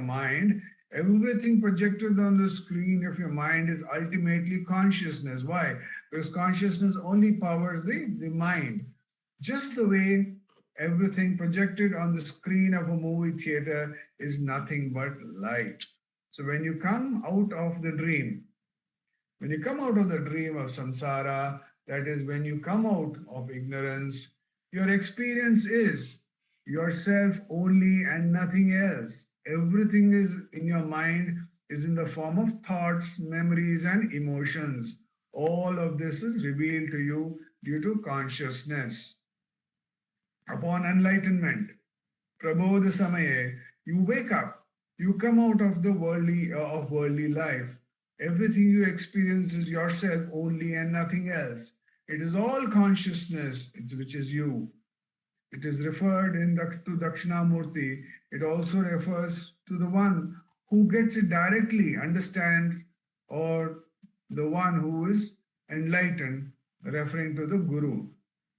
mind. Everything projected on the screen of your mind is ultimately consciousness. Why? Because consciousness only powers the mind. Just the way everything projected on the screen of a movie theater is nothing but light. So when you come out of the dream, when you come out of the dream of samsara, that is when you come out of ignorance, your experience is yourself only and nothing else. Everything is in your mind is in the form of thoughts, memories, and emotions. All of this is revealed to you due to consciousness. Upon enlightenment, prabodha samaye, you wake up, you come out of the worldly life. Everything you experience is yourself only and nothing else. It is all consciousness, which is you. It is referred to Dakshinamurti. It also refers to the one who gets it directly, understands, or the one who is enlightened, referring to the Guru.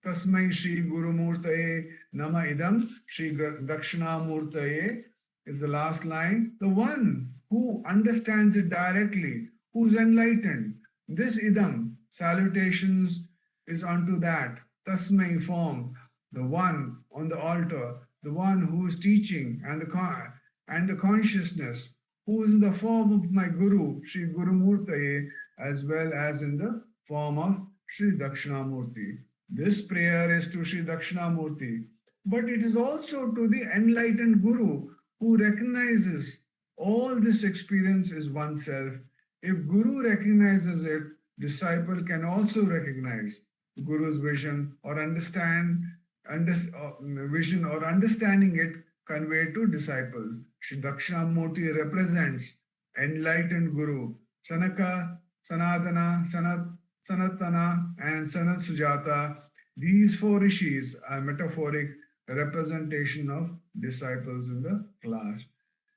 Tasmai Shri Guru Murtaye Nama Idam Shri Dakshinamurtaye is the last line. The one who understands it directly, who is enlightened. This Idam, salutations, is unto that. Tasmai form, the one on the altar, the one who is teaching, and the consciousness, who is in the form of my Guru, Shri Guru Murtaye, as well as in the form of Shri Dakshinamurti. This prayer is to Shri Dakshinamurti, but it is also to the enlightened Guru who recognizes all this experience is oneself. If Guru recognizes it, disciple can also recognize Guru's vision or understanding it conveyed to disciple. Shri Dakshinamurti represents enlightened Guru. Sanaka, Sanatana, Sanatana, and Sanat Sujata, these four rishis are metaphoric representation of disciples in the class.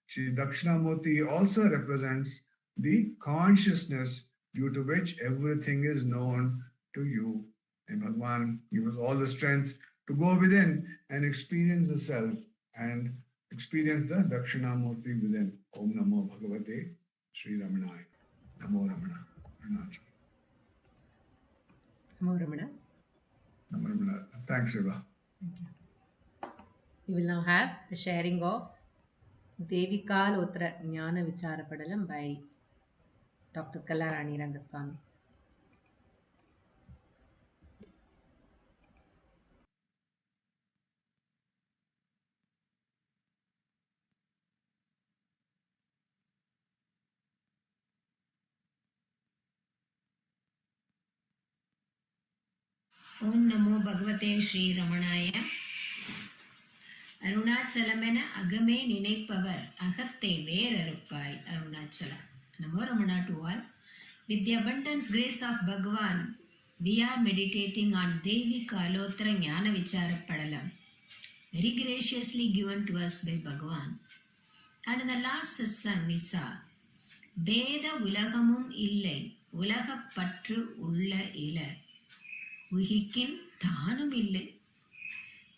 Shri Dakshinamurti also represents the consciousness due to which everything is known to you. And Bhagavan give us all the strength to go within and experience the self and experience the Dakshinamurti within. Om Namo Bhagavate Sri Ramanaya. Namo Ramana. Namo Ramana. Namo Ramana. Thanks, Eva. Thank you. We will now have the sharing of Devikalotra Jnana Vichara by Dr. Kallarani Rangaswamy. Om Namo Bhagavate Sri Ramanaya. Arunachalamena agame ninaipavar agatte veraruppai Arunachala. Namo Ramana to all. With the abundance grace of Bhagavan, we are meditating on Devi Kalotra Jnana Vichara Padalam. very graciously given to us by Bhagavan. And in the last satsang we saw, Beda Ulagamum illai, Ulaga Patru Ulla ila, Uhikin Thanam illai.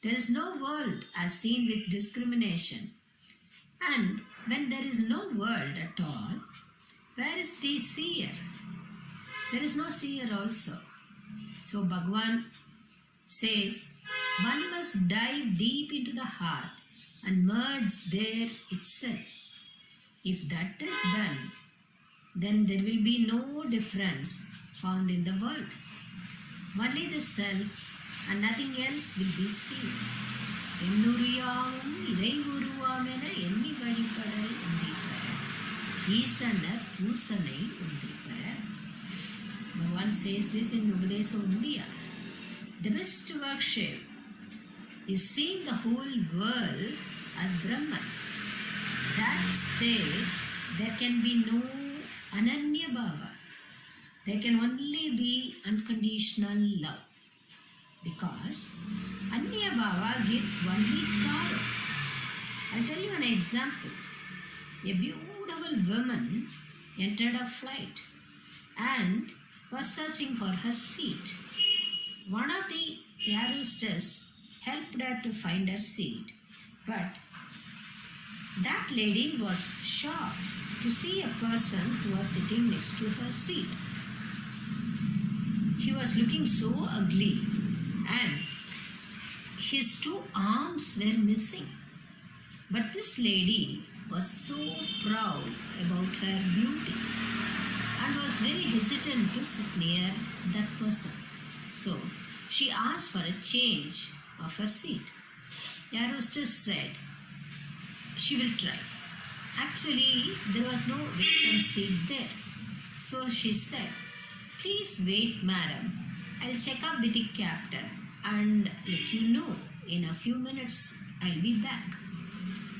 There is no world as seen with discrimination. And when there is no world at all, where is the seer? There is no seer also. So Bhagavan says, one must dive deep into the heart and merge there itself. If that is done, then there will be no difference found in the world. Only the self and nothing else will be seen. Ennuriyavum idai uruvaamena enni vadipara undipara. Eesanar poosanai undipara. Bhagavan says this in Upadesa Undiya. The best worship is seeing the whole world as Brahman. That state, there can be no Ananya Bhava. There can only be unconditional love. Because Anya Bhava gives only sorrow. I'll tell you an example. A beautiful woman entered a flight and was searching for her seat. One of the air hostess helped her to find her seat, but that lady was shocked to see a person who was sitting next to her seat. He was looking so ugly and his two arms were missing. But this lady was so proud about her beauty and was very hesitant to sit near that person. So she asked for a change of her seat. The air hostess said she will try. Actually, there was no vacant seat there. So she said, please wait, madam. I'll check up with the captain and let you know. In a few minutes, I'll be back.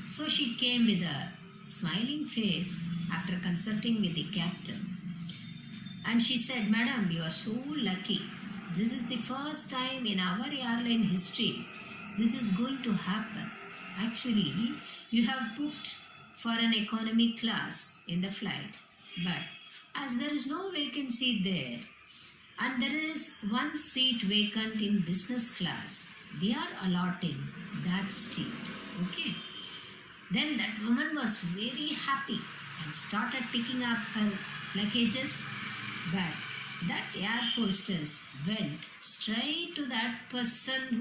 So she came with a smiling face after consulting with the captain. And she said, madam, you are so lucky. This is the first time in our airline history this is going to happen. Actually, you have booked for an economy class in the flight. But as there is no vacancy there and there is one seat vacant in business class, we are allotting that seat. Okay. Then that woman was very happy and started picking up her luggages. But that air hostess went straight to that person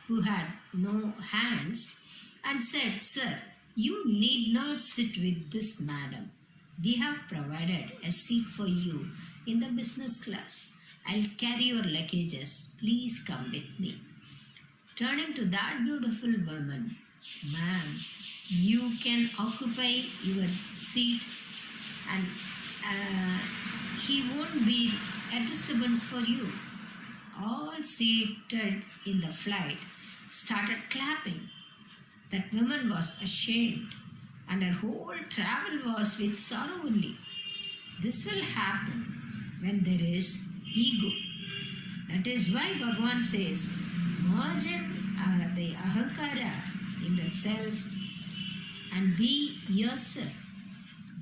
who had no hands and said, sir, you need not sit with this madam. We have provided a seat for you in the business class. I'll carry your luggages. Please come with me. Turning to that beautiful woman, ma'am, you can occupy your seat and he won't be a disturbance for you. All seated in the flight started clapping. That woman was ashamed and her whole travel was with sorrow only. This will happen when there is ego. That is why Bhagavan says, merge the ahankara in the self and be yourself.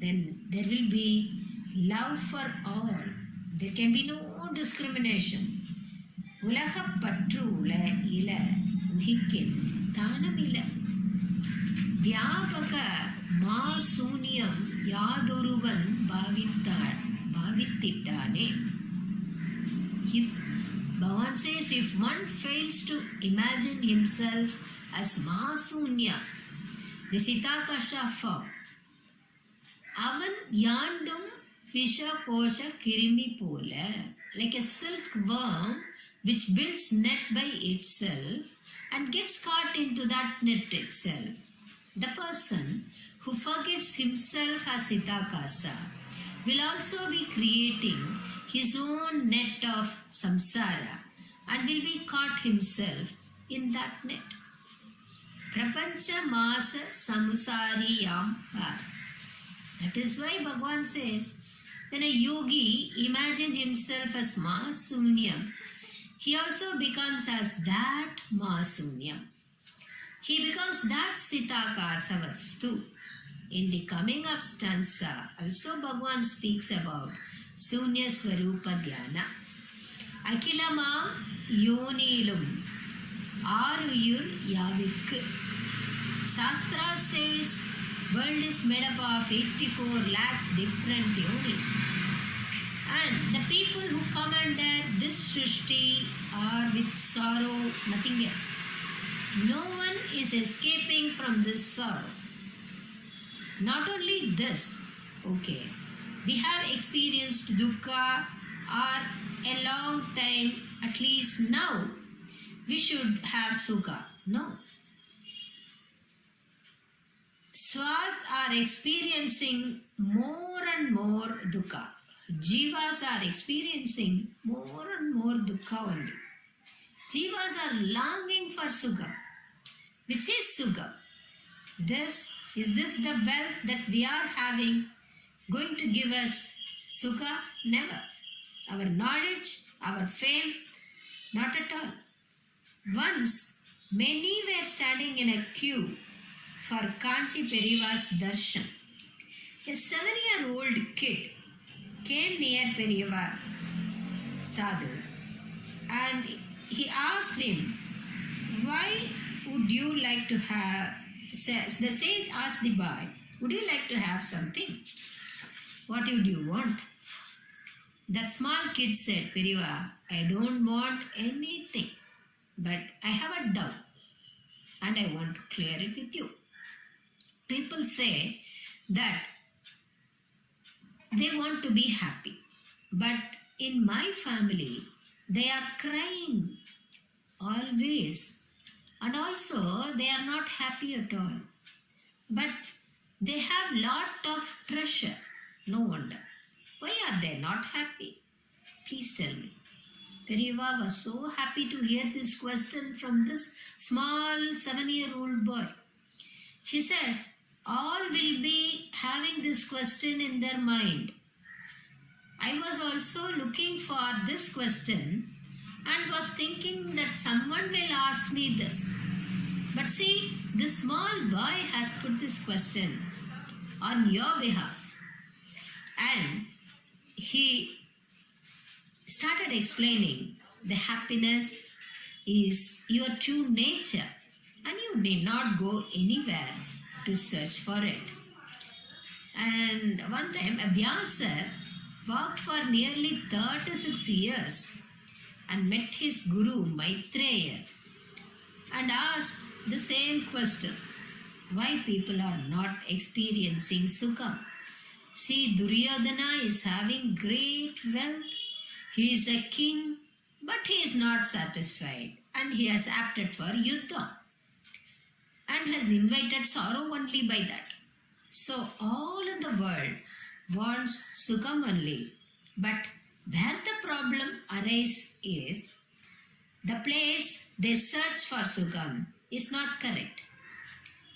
Then there will be love for all. There can be no discrimination. Ulaga patru ila uhikin thanamila. Vyapaka ma sunyam yadoruvan bhavittane. If Bhagavan says, if one fails to imagine himself as Mahasunya, the Sitakasha form, Avan Yandum Visha Kosha Kirimi Pole, like a silk worm which builds net by itself and gets caught into that net itself. The person who forgets himself as Sitakasa will also be creating his own net of samsara and will be caught himself in that net. Prapancha masa samsariyam par. That is why Bhagavan says, when a yogi imagines himself as Mahasunyam, he also becomes as that Mahasunyam. he becomes that Sitaka Savats In the coming up stanza, also Bhagwan speaks about Sunya Swarupa Dhyana. Akilamam Yonilum Aruyur Yavirku. Shastra says world is made up of 84 lakhs different yonis. And the people who come under this Srishti are with sorrow, nothing else. No one is escaping from this sorrow. Not only this, okay, we have experienced dukkha or a long time, at least now, we should have sukha. No. Swats are experiencing more and more dukkha. Jivas are experiencing more and more dukkha only. Jivas are longing for sukha. Which is sukha? Is this the wealth that we are having going to give us sukha? Never. Our knowledge, our fame, not at all. Once, many were standing in a queue for Kanchi Periva's darshan. A 7-year-old kid came near Periva Sadhu and he asked him, why would you like to have, the sage asked the boy, would you like to have something? What would you want? That small kid said, Periva, I don't want anything, but I have a doubt and I want to clear it with you. People say that they want to be happy, but in my family, they are crying always, and also they are not happy at all. But they have lot of treasure. No wonder. Why are they not happy? Please tell me. Periva was so happy to hear this question from this small 7-year-old boy. He said, all will be having this question in their mind. I was also looking for this question and was thinking that someone will ask me this. But see, this small boy has put this question on your behalf. And he started explaining the happiness is your true nature and you need not go anywhere to search for it. And one time a Vyasa walked for nearly 36 years and met his guru Maitreya and asked the same question, why people are not experiencing sukha. See, Duryodhana is having great wealth. He is a king, but he is not satisfied and he has opted for yuddha and has invited sorrow only by that. So all in the world wants sukham only, but where the problem arises is the place they search for sukham is not correct.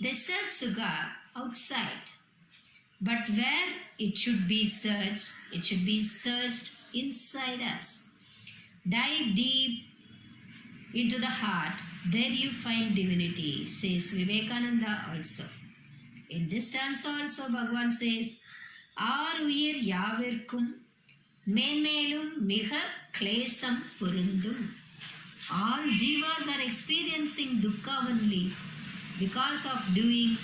They search sukha outside, but where it should be searched inside us. Dive deep into the heart, there you find divinity, says Vivekananda also. In this stanza also Bhagavan says, Aruyir yavirkum menmelum miga klesam purundum. All jivas are experiencing dukkha only because of doing,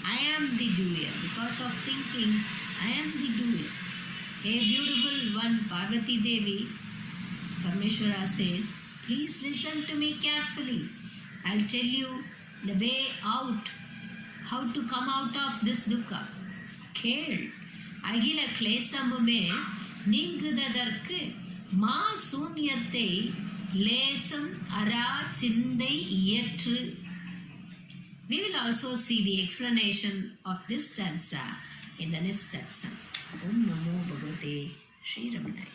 I am the doer. Because of thinking, I am the doer. A beautiful one, Parvati Devi, Parmeshwara says, please listen to me carefully. I'll tell you the way out, how to come out of this dukkha. Care. Agila klesamume ningudadarku ma sunyate lesam ara chindai iyatru. We will also see the explanation of this stanza in the next satsang. Om Namo Bhagavate Sri Ramanaya.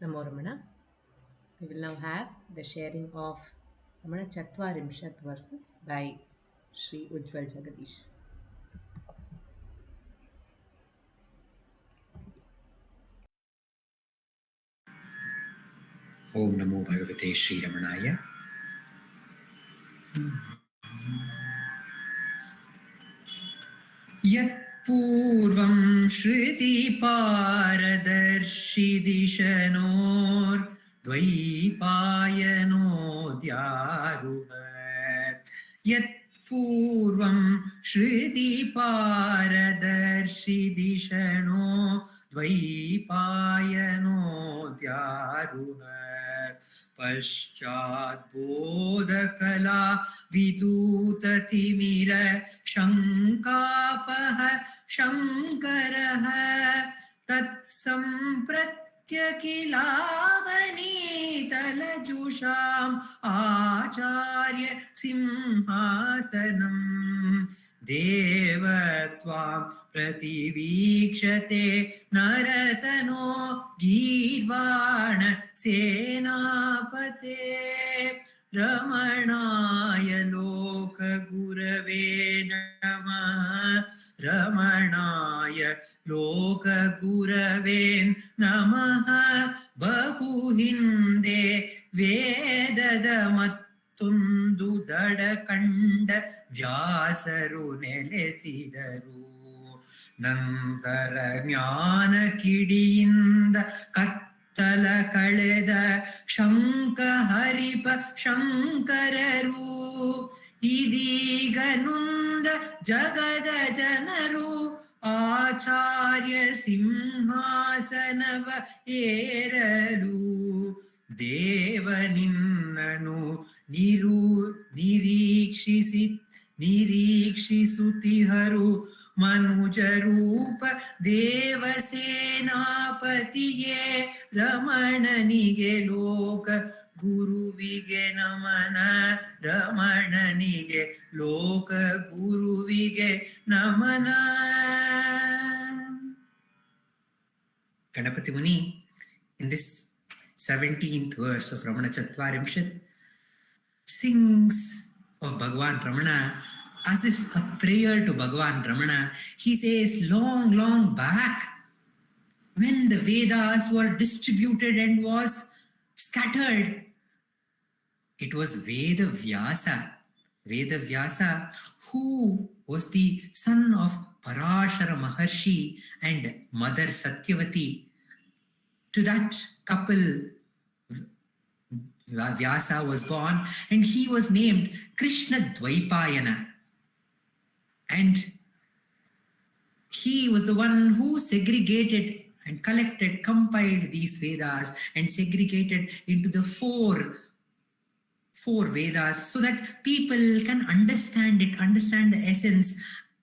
Namo Ramana. We will now have the sharing of Ramana Chatvarimshat verses by Sri Ujjwal Jagadish. Om Namo Bhagavate Sri Ramanaya. Yat Purvam Shruti Paradarshi Dishanor Dvaipayano Dhyaruhat. Yat Purvam Shruti Paradarshi Dishano Dvaipayano Dhyaruhat. Paschat Bodhakala Vidutatimira Shankapah Shankaraha Tatsampratyakilavani Talajusham Acharya Simhasanam Devatvam Prativikshate Naratano Girvana Senapate Ramanaya Loka Gurave Namaha Ramanaya Loka Gurave Namaha Bahuhinde Vedada Tundu Dadakanda Vyasaru Nelesidaru Nantara Jnana Kidiyinda Kattala Kaleda Shanka Haripa Shankararu Idiganunda Jagada Janaru Acharya Simhasanava Eraru Devaninnanu Nirikshisuti-haru Manujarupa Devasenapatiye Ramananige Loka Guruvige Namana Ramananige Loka Guruvige Namana. Ganapati Muni, in this 17th verse of Ramanachatvarimshat, sings of Bhagavan Ramana as if a prayer to Bhagavan Ramana. He says, long, long back, when the Vedas were distributed and was scattered, it was Veda Vyasa, who was the son of Parashara Maharshi and Mother Satyavati. To that couple, Vyasa was born, and he was named Krishna Dvaipayana. And he was the one who segregated and collected, compiled these Vedas and segregated into the four Vedas so that people can understand it, understand the essence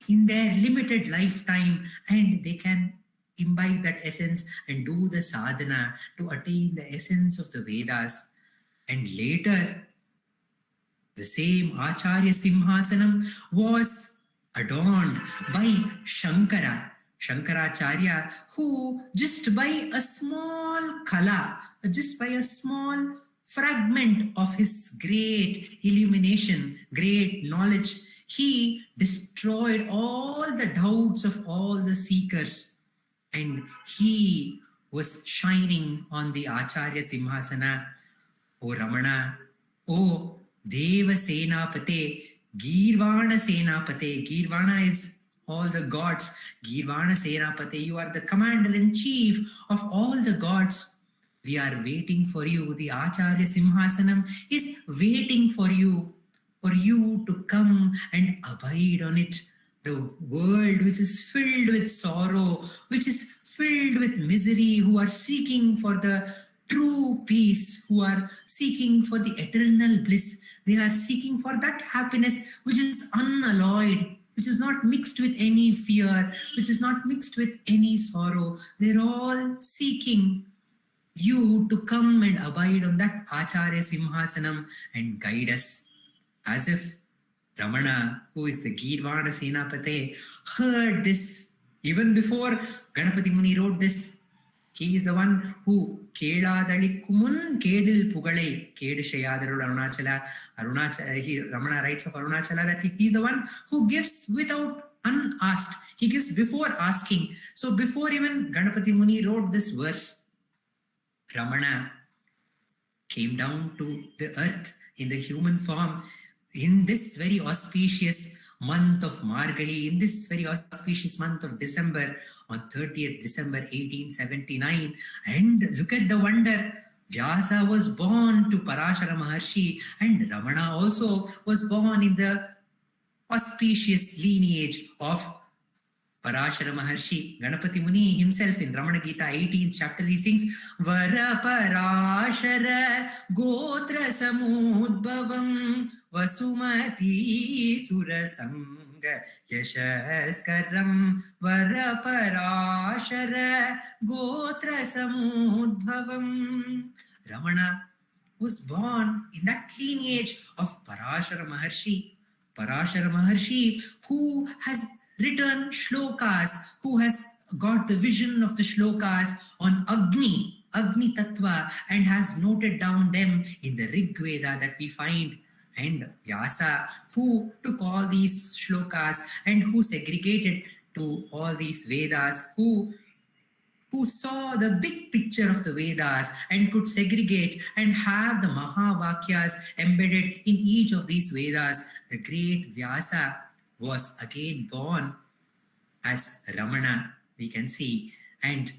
in their limited lifetime, and they can imbibe that essence and do the sadhana to attain the essence of the Vedas. And later, the same Acharya Simhasanam was adorned by Shankaracharya, who just by a small kala, just by a small fragment of his great illumination, great knowledge, he destroyed all the doubts of all the seekers, and he was shining on the Acharya Simhasana. O Ramana, O Deva Senapate, Girvana Senapate. Girvana is all the gods. Girvana Senapate, you are the commander-in-chief of all the gods. We are waiting for you. The Acharya Simhasanam is waiting for you to come and abide on it. The world which is filled with sorrow, which is filled with misery, who are seeking for the true peace, who are seeking for the eternal bliss. They are seeking for that happiness which is unalloyed, which is not mixed with any fear, which is not mixed with any sorrow. They're all seeking you to come and abide on that Acharya Simhasanam and guide us. As if Ramana, who is the Girvana Senapate, heard this even before Ganapati Muni wrote this. He is the one who Keladali Kumun Kedil Pugalai Kedishayadaru Arunachala. Ramana writes of Arunachala that he is the one who gives without unasked. He gives before asking. So before even Ganapati Muni wrote this verse, Ramana came down to the earth in the human form in this very auspicious month of Margali, in this very auspicious month of December, on 30th December 1879. And look at the wonder. Vyasa was born to Parashara Maharshi, and Ramana also was born in the auspicious lineage of Parashara Maharshi. Ganapati Muni himself in Ramana Gita 18th chapter, he sings Vara Parashara Gotra Samudbhavam Vasumati Surasanga Yashaskaram Vara Parashara Gotra Samudbhavam. Ramana was born in that lineage of Parashara Maharshi. Parashara Maharshi, who has written shlokas, who has got the vision of the shlokas on Agni Tattva, and has noted down them in the Rig Veda that we find. And Vyasa, who took all these shlokas and who segregated to all these Vedas, who saw the big picture of the Vedas and could segregate and have the Mahavakyas embedded in each of these Vedas. The great Vyasa was again born as Ramana, we can see. And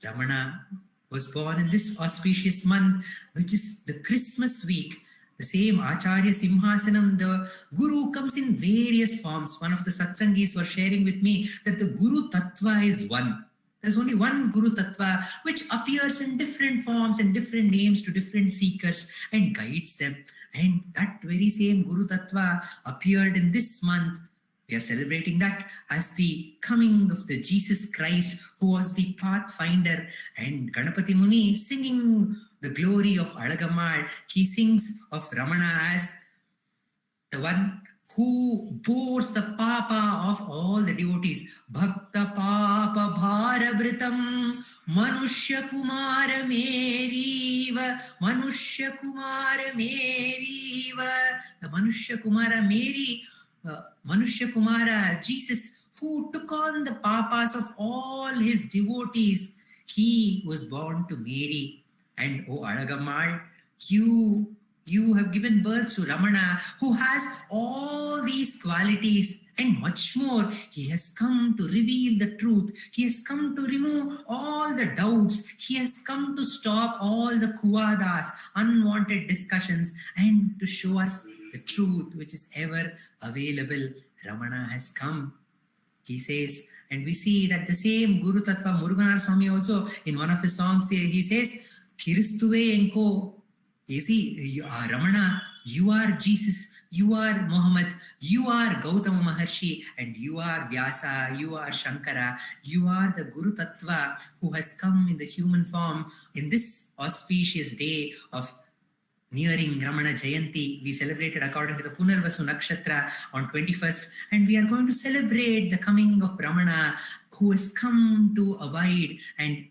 Ramana was born in this auspicious month, which is the Christmas week. The same Acharya Simhasanam, the Guru comes in various forms. One of the Satsangis were sharing with me that the Guru Tattva is one. There's only one Guru Tattva which appears in different forms and different names to different seekers and guides them. And that very same Guru Tattva appeared in this month. We are celebrating that as the coming of the Jesus Christ, who was the pathfinder. And Ganapati Muni singing the glory of Alagammal, he sings of Ramana as the one who bores the papa of all the devotees. Bhakta papa bharabritam manushya kumara meriva manushya kumara meriva. The Manushya Kumara Mary, Manushya Kumara Jesus, who took on the papas of all his devotees. He was born to Mary. And O Alagammal, you have given birth to Ramana, who has all these qualities and much more. He has come to reveal the truth. He has come to remove all the doubts. He has come to stop all the kuvadas, unwanted discussions, and to show us the truth which is ever available. Ramana has come, he says. And we see that the same Guru Tattva, Muruganar Swami also, in one of his songs, he says, Kiristuve enko. You see, Ramana, you are Jesus, you are Muhammad, you are Gautama Maharshi, and you are Vyasa, you are Shankara, you are the Guru Tattva who has come in the human form in this auspicious day of nearing Ramana Jayanti. We celebrated according to the Punarvasu Nakshatra on 21st, and we are going to celebrate the coming of Ramana, who has come to abide and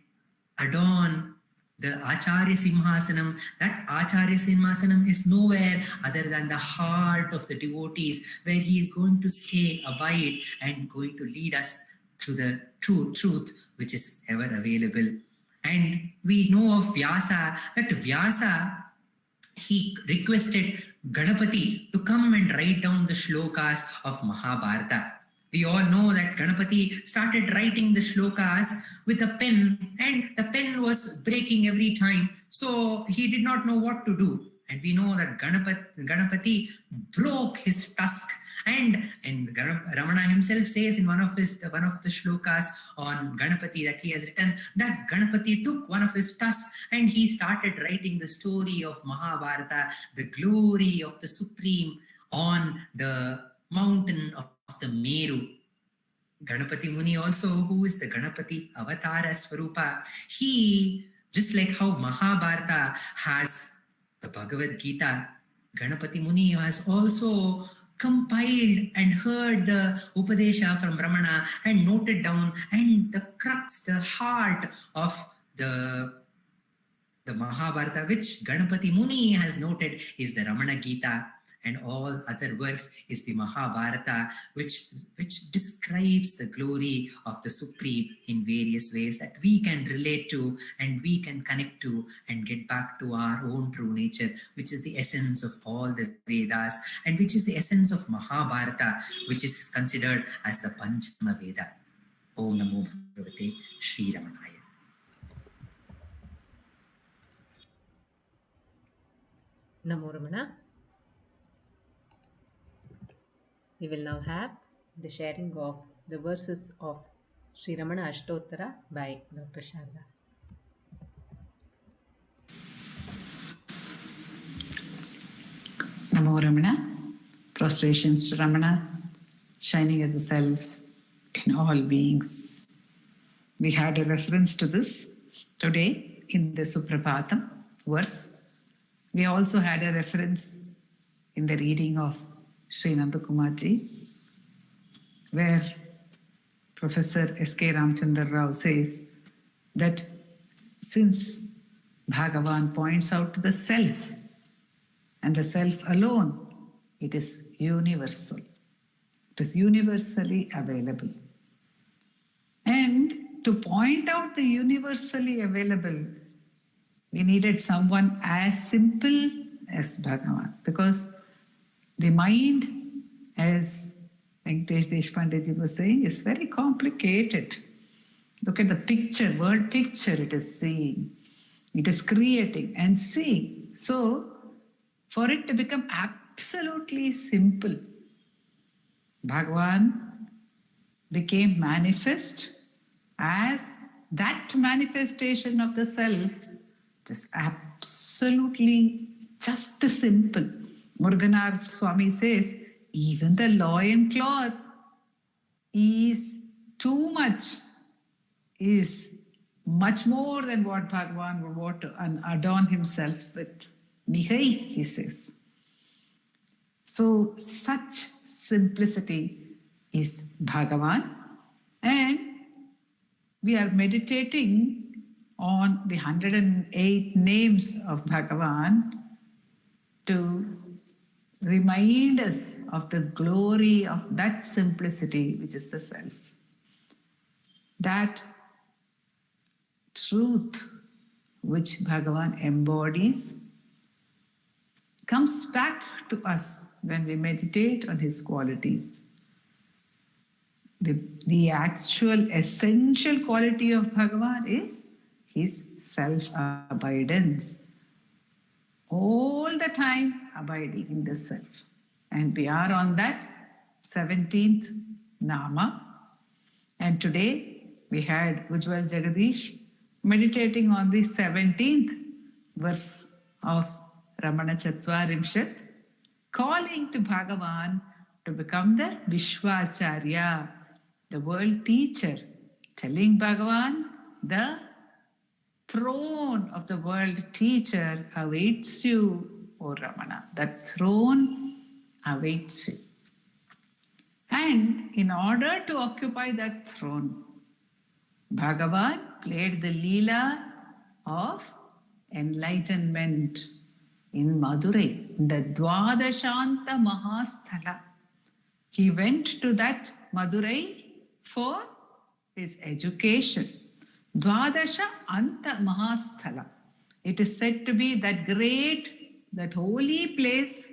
adorn the Acharya Simhasanam. That Acharya Simhasanam is nowhere other than the heart of the devotees, where he is going to stay, abide, and going to lead us through the true truth which is ever available. And we know of Vyasa, that Vyasa, he requested Ganapati to come and write down the shlokas of Mahabharata. We all know that Ganapati started writing the shlokas with a pen, and the pen was breaking every time. So he did not know what to do. And we know that Ganapati broke his tusk. And Ramana himself says in one of the shlokas on Ganapati that he has written that Ganapati took one of his tusks and he started writing the story of Mahabharata, the glory of the Supreme on the mountain of the Meru. Ganapati Muni also, who is the Ganapati Avatara Swarupa, he, just like how Mahabharata has the Bhagavad Gita, Ganapati Muni has also compiled and heard the Upadesha from Ramana and noted down, and the crux, the heart of the Mahabharata, which Ganapati Muni has noted, is the Ramana Gita. and all other works is the Mahabharata, which describes the glory of the Supreme in various ways that we can relate to and we can connect to and get back to our own true nature, which is the essence of all the Vedas and which is the essence of Mahabharata, which is considered as the Panchama Veda. Om Namo Bhagavate Sri Ramanaya. Namo Ramana. We will now have the sharing of the verses of Sri Ramana Ashtottara by Dr. Sharda. Namo Ramana. Prostrations to Ramana, shining as a self in all beings. We had a reference to this today in the Suprabhatam verse. We also had a reference in the reading of Sri Nandakumarji, where Professor S.K. Ramchandra Rao says that since Bhagavan points out to the self and the self alone, it is universal. It is universally available. And to point out the universally available, we needed someone as simple as Bhagavan, because the mind, as Venkatesh Deshpande was saying, is very complicated. Look at the picture, word picture it is seeing. It is creating and seeing. So, for it to become absolutely simple, Bhagavan became manifest as that manifestation of the self, just absolutely just simple. Muruganar Swami says, even the loincloth is too much, is much more than what Bhagavan would want to adorn himself with. Mihai, he says. So such simplicity is Bhagavan, and we are meditating on the 108 names of Bhagavan to remind us of the glory of that simplicity which is the self. That truth which Bhagavan embodies comes back to us when we meditate on his qualities. The actual essential quality of Bhagavan is his self-abidance. All the time abiding in the self. And we are on that 17th Nama. And today we had Ujjwal Jagadish meditating on the 17th verse of Ramanacentre, calling to Bhagavan to become the Vishwacharya, the world teacher, telling Bhagavan the throne of the world teacher awaits you, O Ramana. That throne awaits you. And in order to occupy that throne, Bhagavan played the Leela of enlightenment in Madurai, in the Dwadashanta Mahasthala. He went to that Madurai for his education. Dwadasha Anta Mahasthala. It is said to be that great, that holy place,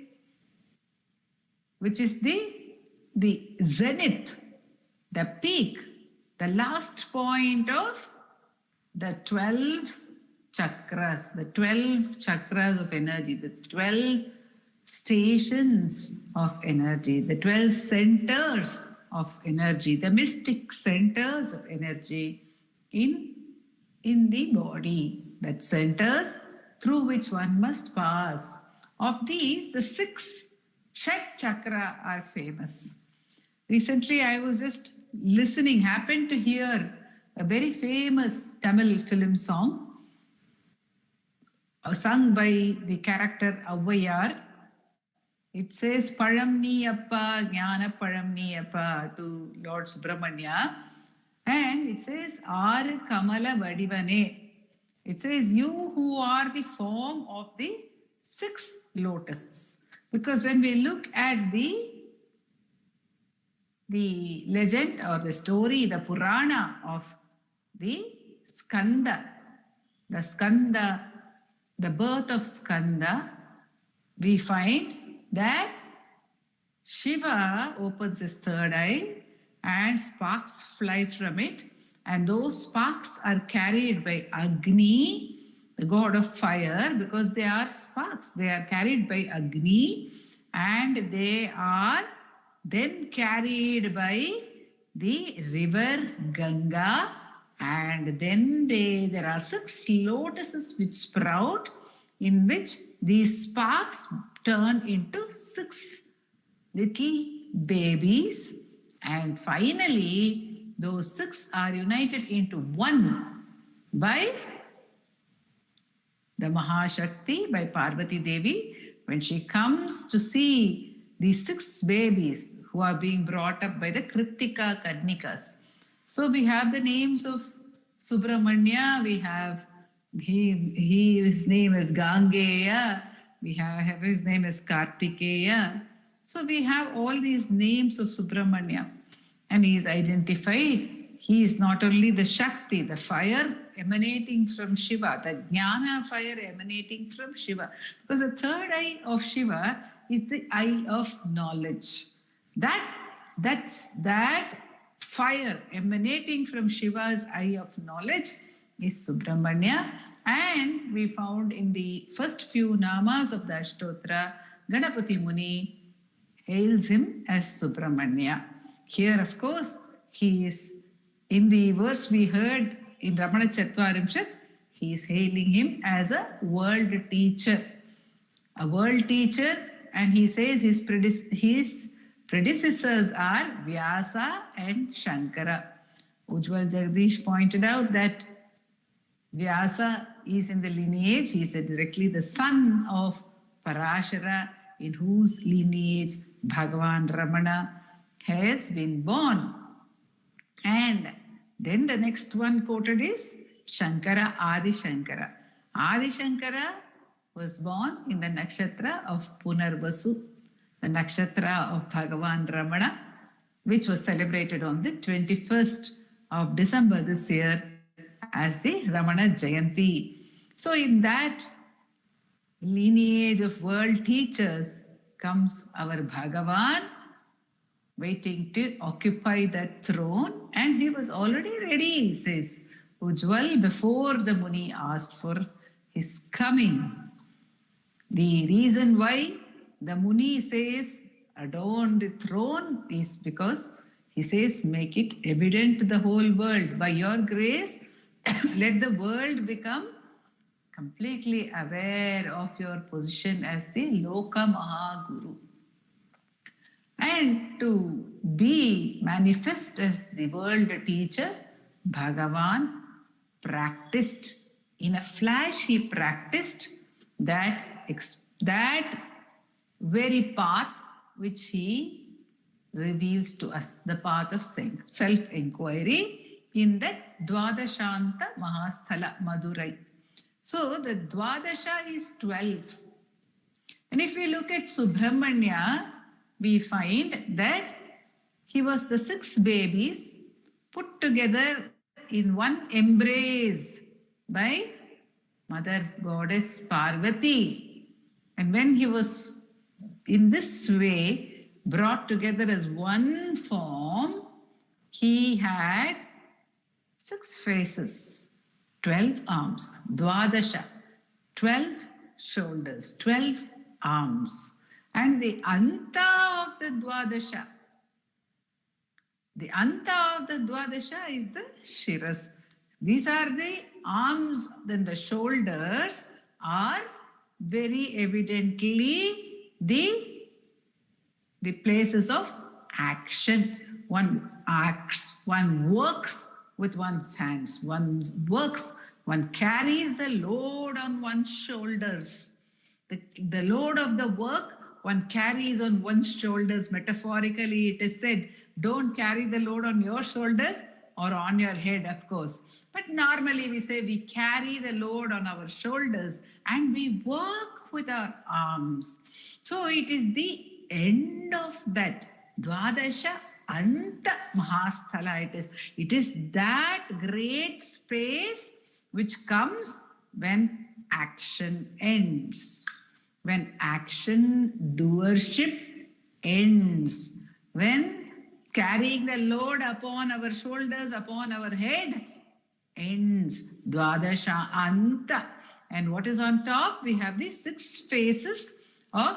which is the zenith, the peak, the last point of the 12 chakras, the 12 chakras of energy, the 12 stations of energy, the 12 centers of energy, the mystic centers of energy in the body, that centers through which one must pass. Of these, the 6 Shat chakra are famous. Recently, I was just listening, happened to hear a very famous Tamil film song sung by the character Avvayar. It says, Param ni appa, Jnana param ni appa, to Lord Subramanya. And it says, Ar Kamala Vadivane. It says, you who are the form of the 6 lotuses. Because when we look at the legend or the story, the Purana of the Skanda, the birth of Skanda, we find that Shiva opens his third eye and sparks fly from it, and those sparks are carried by Agni, the god of fire, because they are sparks. They are carried by Agni, and they are then carried by the river Ganga, and then there are 6 lotuses which sprout, in which these sparks turn into 6 little babies, and finally those 6 are united into one by the Mahashakti, by Parvati Devi, when she comes to see these 6 babies who are being brought up by the Kritika Kadnikas. So we have the names of Subramanya, we have his name is Gangeya, we have his name is Kartikeya. So we have all these names of Subramanya, and he is identified. He is not only the Shakti, the fire emanating from Shiva, the Jnana fire emanating from Shiva, because the third eye of Shiva is the eye of knowledge. That fire emanating from Shiva's eye of knowledge is Subramanya, and we found in the first few namas of the Ashtotra, Ganapati Muni hails him as Subramanya. Here, of course, he is, in the verse we heard in Ramanacentre, he is hailing him as a world teacher. A world teacher, and he says his predecessors are Vyasa and Shankara. Ujjwal Jagdish pointed out that Vyasa is in the lineage, he is directly the son of Parashara, in whose lineage Bhagavan Ramana has been born. And then the next one quoted is Shankara, Adi Shankara. Adi Shankara was born in the nakshatra of Punarvasu, the nakshatra of Bhagavan Ramana, which was celebrated on the 21st of December this year as the Ramana Jayanti. So in that lineage of world teachers comes our Bhagavan, waiting to occupy that throne, and he was already ready, he says Ujjwal, before the Muni asked for his coming. The reason why the Muni says adorn the throne is because he says make it evident to the whole world. By your grace, let the world become completely aware of your position as the Loka Mahaguru. And to be manifest as the world teacher, Bhagavan practiced, in a flash he practiced that very path which he reveals to us, the path of self-inquiry in the Dwadashanta Mahasthala Madurai. So the Dwadasha is 12. And if we look at Subramanya, we find that he was the 6 babies put together in one embrace by Mother Goddess Parvati. And when he was in this way brought together as one form, he had 6 faces, 12 arms, Dwadasha, 12 shoulders, 12 arms. And the Anta of the Dwadasha, is the Shiras. These are the arms, then the shoulders are very evidently the places of action. One acts, one works with one's hands, one works, one carries the load on one's shoulders. The load of the work one carries on one's shoulders. Metaphorically, it is said, don't carry the load on your shoulders or on your head, of course. But normally we say we carry the load on our shoulders and we work with our arms. So it is the end of that Dvadasha Anta Mahasthala. It is that great space which comes when action ends. When action doership ends. When carrying the load upon our shoulders, upon our head, ends. Dvadasha Anta. And what is on top? We have the 6 faces of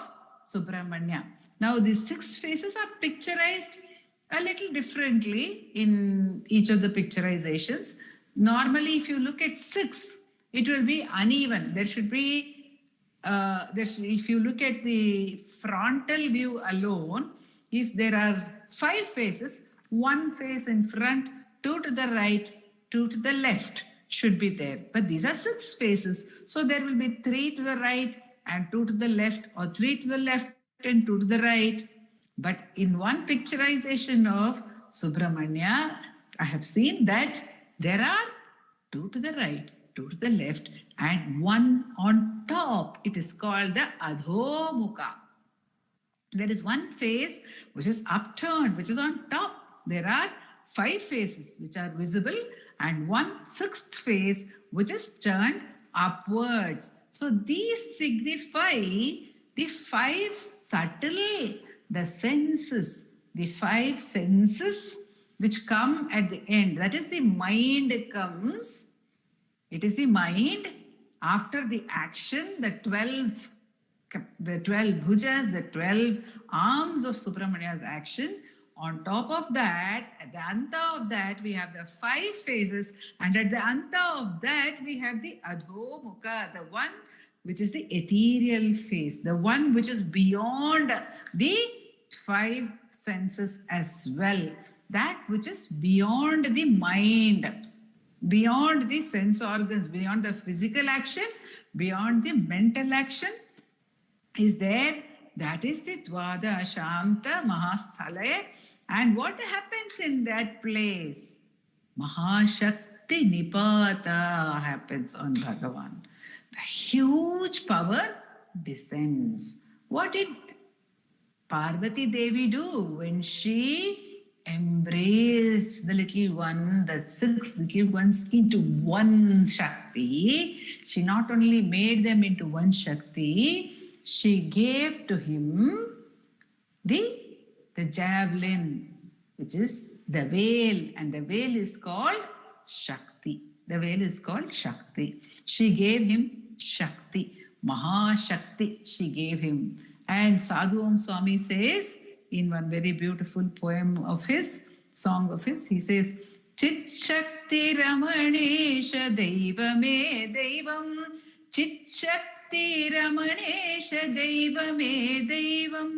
Subramanya. Now, these 6 faces are picturized a little differently in each of the picturizations. Normally, if you look at 6, it will be uneven. There should be, if you look at the frontal view alone, if there are 5 faces, 1 face in front, 2 to the right, 2 to the left should be there. But these are 6 faces. So there will be 3 to the right and 2 to the left, or 3 to the left and 2 to the right. But in one picturization of Subramanya, I have seen that there are 2 to the right, 2 to the left, and 1 on top. It is called the Adhomukha. There is 1 face which is upturned, which is on top. There are 5 faces which are visible, and 1/6 face which is turned upwards. So these signify the 5 subtle, the senses, the 5 senses which come at the end. That is, the mind comes. It is the mind after the action, the 12 bhujas, the 12 arms of Subramanya's action. On top of that, at the anta of that, we have the 5 phases, and at the anta of that, we have the Adhomukha, the one which is the ethereal phase, the one which is beyond the 5 senses as well, that which is beyond the mind, beyond the sense organs, beyond the physical action, beyond the mental action is there. That is the Dvadashanta Mahasthala. And what happens in that place? Mahashakti Nipata happens on Bhagavan. The huge power descends. What did Parvati Devi do when she embraced the little one, the 6 little ones into one Shakti? She not only made them into one Shakti, she gave to him the javelin, which is the veil, and the veil is called Shakti. The veil is called Shakti. She gave him Shakti, Mahashakti she gave him. And Sadhu Om Swami says in one very beautiful poem of his, song of his, he says, Chit Shakti Ramanesha Devame Devam, Chit Shakti Ramanesha Devame Devam,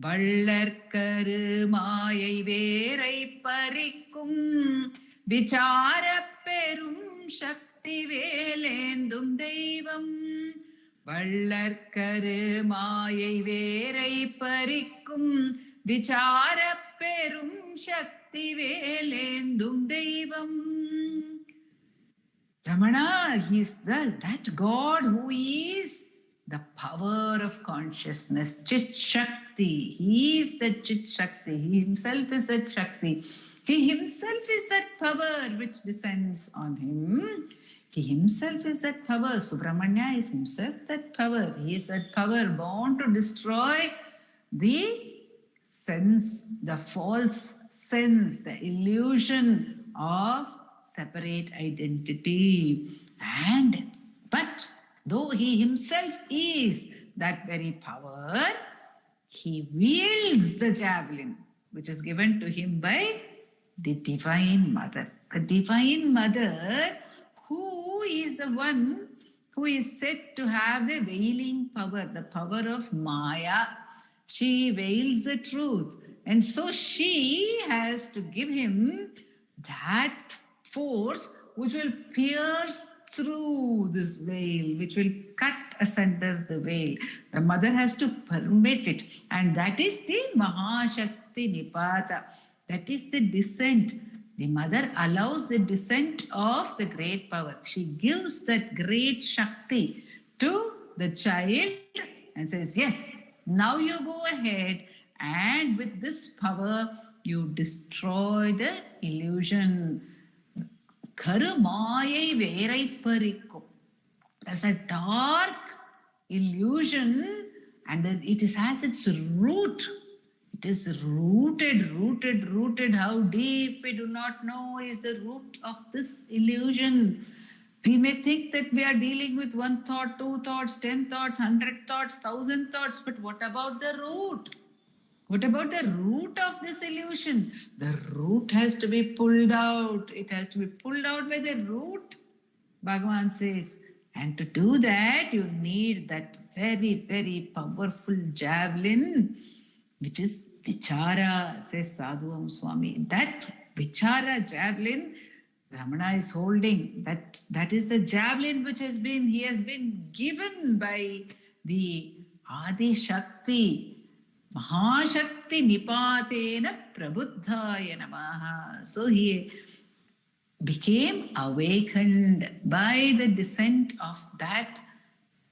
Ballarkaru Mayai Verai Parikkum, Vichara Perum Shakti Velendum Devam, Ballarkaru Mayai Verai Parikkum, Vichara Perum Shakti Velendum Devam. Ramana, he is that God who is the power of consciousness, Chit Shakti. He is the Chit Shakti. He himself is that Shakti. He himself is that power which descends on him. He himself is that power. Subramanya is himself that power. He is that power born to destroy the sense, the false sense, the illusion of separate identity. But though he himself is that very power, he wields the javelin which is given to him by the Divine Mother. The Divine Mother, who is the one who is said to have the veiling power, the power of Maya. She veils the truth. And so she has to give him that force which will pierce through this veil, which will cut asunder the veil. The mother has to permit it. And that is the Mahashakti Nipata. That is the descent. The mother allows the descent of the great power. She gives that great Shakti to the child and says, yes, now you go ahead and with this power you destroy the illusion. Karumaya Veraiparikkum. There's a dark illusion, and then it has its root. It is rooted. How deep we do not know is the root of this illusion. We may think that we are dealing with one thought, two thoughts, 10 thoughts, 100 thoughts, 1,000 thoughts, but what about the root? What about the root of this illusion? The root has to be pulled out. It has to be pulled out by the root, Bhagavan says. And to do that, you need that very, very powerful javelin, which is Vichara, says Sadhu Swami. That Vichara javelin Ramana is holding. That is the javelin which he has been given by the Adi Shakti. Mahashakti Nipatena Prabuddhaya Namaha. So he became awakened by the descent of that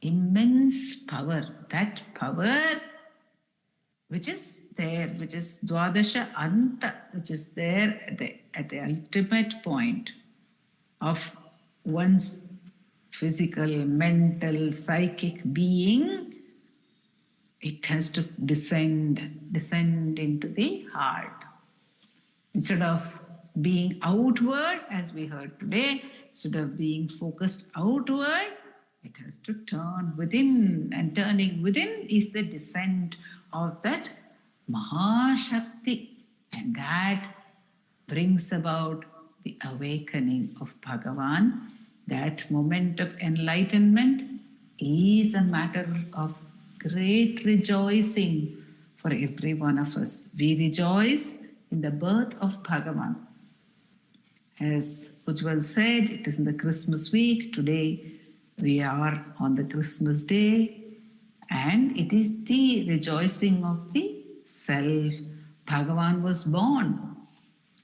immense power. That power which is there, which is Dwadasha Anta, which is there at the ultimate point of one's physical, mental, psychic being. It has to descend into the heart. Instead of being outward, as we heard today, instead of being focused outward, it has to turn within, and turning within is the descent of that Mahashakti, and that brings about the awakening of Bhagavan. That moment of enlightenment is a matter of great rejoicing for every one of us. We rejoice in the birth of Bhagavan. As Ujjwal said, it is in the Christmas week. Today we are on the Christmas day, and it is the rejoicing of the self. Bhagavan was born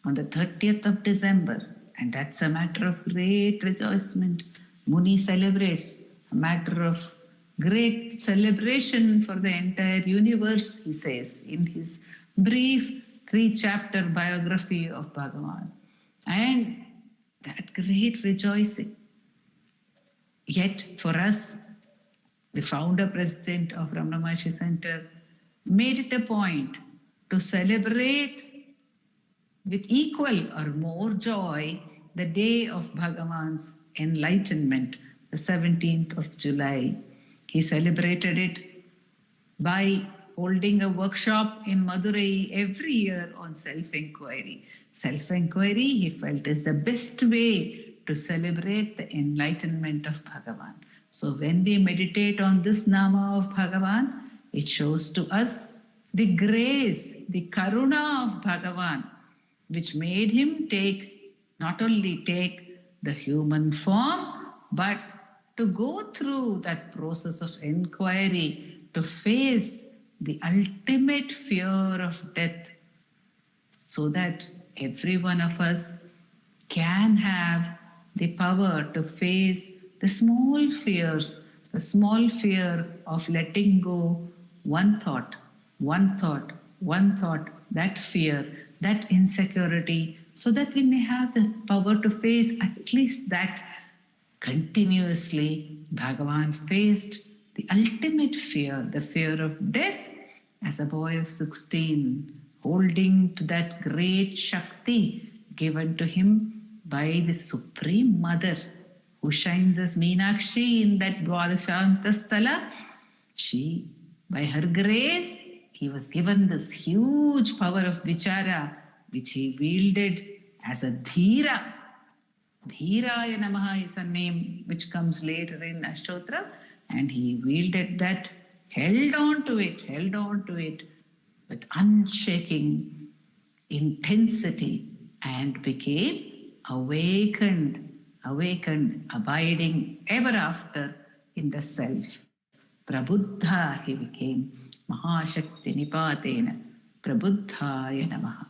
on the 30th of December, and that's a matter of great rejoicement. Muni celebrates, a matter of great celebration for the entire universe, he says in his brief 3-chapter biography of Bhagavan. And that great rejoicing. Yet for us, the founder president of Ramanacentre Center made it a point to celebrate with equal or more joy the day of Bhagavan's enlightenment, the 17th of July. He celebrated it by holding a workshop in Madurai every year on self-inquiry. Self-inquiry, he felt, is the best way to celebrate the enlightenment of Bhagavan. So when we meditate on this Nama of Bhagavan, it shows to us the grace, the karuna of Bhagavan, which made him not only take the human form, but to go through that process of inquiry, to face the ultimate fear of death, so that every one of us can have the power to face the small fears, the small fear of letting go one thought, that fear, that insecurity, so that we may have the power to face at least that. Continuously, Bhagavan faced the ultimate fear, the fear of death, as a boy of 16, holding to that great Shakti given to him by the Supreme Mother, who shines as Meenakshi in that Dwadashantasthala. She, by her grace, he was given this huge power of Vichara, which he wielded as a Dhira. Dhiraya Namaha is a name which comes later in Ashtotra, and he wielded that, held on to it with unshaking intensity, and became awakened, abiding ever after in the self. Prabuddha, he became. Mahashakti Nipatena Prabuddhaya Namaha.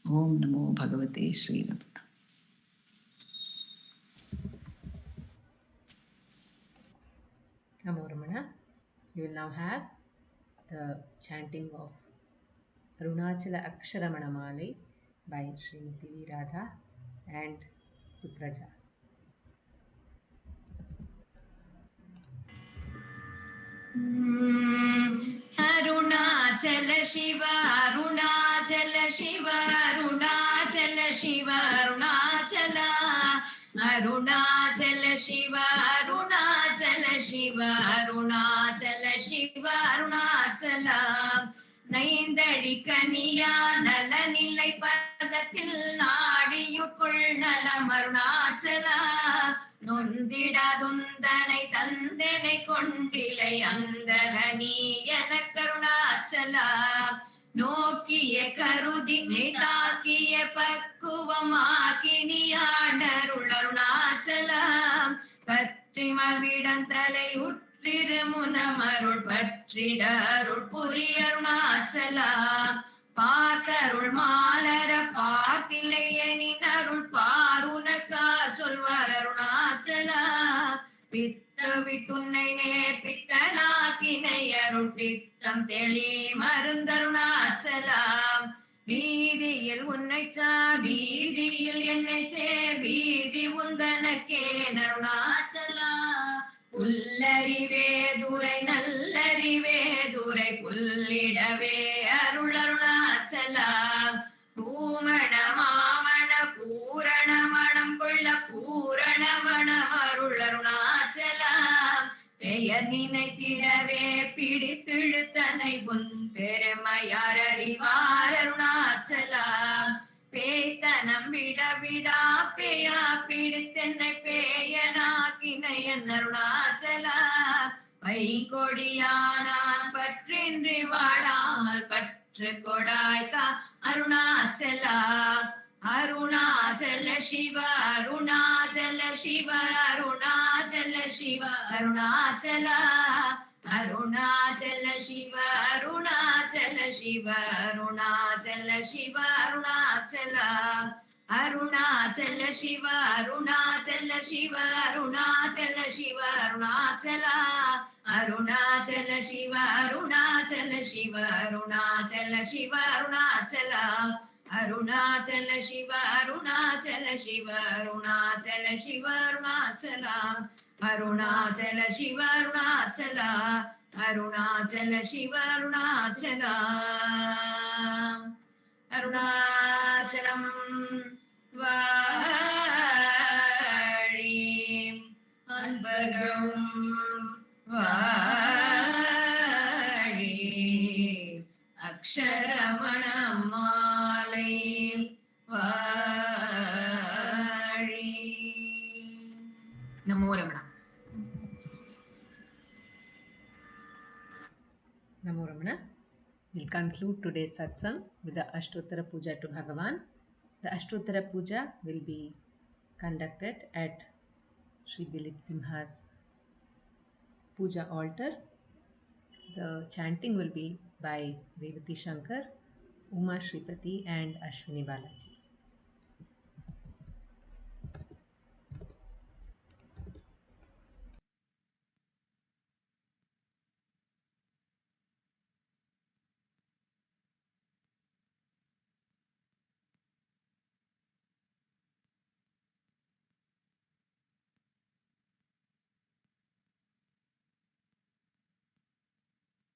Om Namo Bhagavate Sri Ramana. Namo Ramana. You will now have the chanting of Arunachala Aksharamanamale by Srimati V. Radha and Supraja. Arunachal Shiv Arunachal Shiv Arunachal Shiv Arunachal Arunachal Shiv Arunachal Shiv Arunachal Shiv Arunachal நைந்தடி கனியா நல நிலை பதத்தில் நாடியுட்கொள் நலம் அருணாச்சலா நொந்திடாதுந்தனை தந்தனை கொண்டிலை அந்த நீ என கருணாச்சலா நோக்கிய கருதி தாக்கிய பக்குவமாக்கி நீ ஆண்டருள் அருணாச்சலா பற்றி மல்விடம் தலை திருமுனமருள் பற்றிட அருள் புரி அருணாச்சலா பார்த்தருள் மாலர பார்த்தில்லை எனின் அருள் பாருனக்கார் சொல்வார் அருணாச்சலா பித்த விட்டுன்னை நேர்பித்தனாக்கினை அருள் பித்தம் தெளி மருந்தருணாச்சலா வீதியில் உன்னை சார் வீதியில் என்னை சேர் வீதி உந்தனக்கே அருணாச்சலா புல்லறிவே துரை நல்லறிவே துரை புல்லிடவே அருள் அருணாச்சலா பூமண மாமண பூரண மணம் கொள்ள பூரண மணம் அருள் அருணாச்சலா பெயர் நினைத்திடவே பிடித்திழுத்தனை உன் பெருமையார் அறிவார் அருணாச்சலா பேய்த்தனம் விட விடா பேயா பிடித்தென்னை பேயனாக்கினை என் அருணாச்சலா பைங்கொடியானான் பற்றின்றி வாடாமல் பற்று கொடாய்கா அருணாச்சலா அருணாச்சல சிவ அருணாச்சல சிவ அருணாச்சல சிவ அருணாச்சலா அருணாச்சல சிவ அருணாச்சல சிவ அருணாச்சல சிவ அருணாச்சலா அருணாச்சல சிவ அருணாச்சல சிவ அருணாச்சல சிவ அருணாச்சலா அருணாச்சல சிவ அருணாச்சல சிவ அருணாச்சல சிவ அருணாச்சலா அருணாச்சல சிவ அருணாச்சல சிவ அருணாச்சல சிவ அருணாச்சலா அருணாச்சல சிவ அருணாச்சலா அருணாச்சல சிவ அருணாச்சலா அருணாச்சலம் வாழி அன்பர்களும் வாழி அக்ஷரமணம் மாலை வாழி. நமோ Ramana. Namo Ramana. We'll conclude today's satsang with the Ashtottara Puja to Bhagavan. The Ashtottara Puja will be conducted at Sri Dilip Simha's Puja altar. The chanting will be by Revathi Shankar, Uma Shripati and Ashwini Balaji.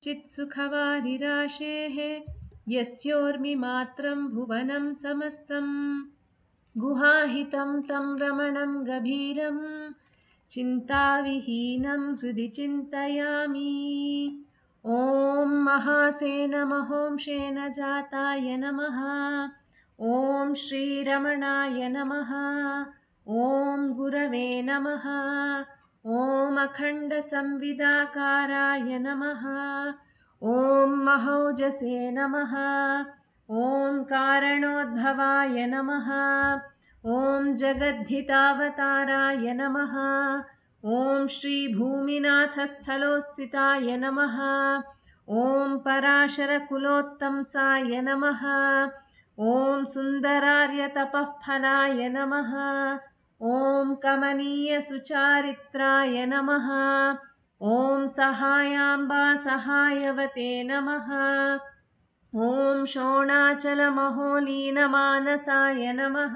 चित्सुखवारिराशेः यस्योर्मिमात्रं भुवनं समस्तं गुहाहितं तं रमणं गभीरं चिन्ताविहीनं हृदि चिन्तयामि. ॐ महासेनमहोंशेन जाताय नमः. ॐ श्रीरमणाय नमः. ॐ गुरवे नमः. ॐ अखण्डसंविदाकाराय नमः. ॐ महौजसे नमः. ॐ कारणोद्भवाय नमः. ॐ जगद्धितावताराय नमः. ॐ श्रीभूमिनाथस्थलोस्थिताय नमः. ॐ पराशरकुलोत्तंसाय नमः. ॐ सुन्दरार्यतपःफलाय नमः. ॐ कमनीयसुचारित्राय नमः. ॐ सहायाम्बा सहायवते नमः। ॐ शोणाचलमहोलीनमानसाय नमः।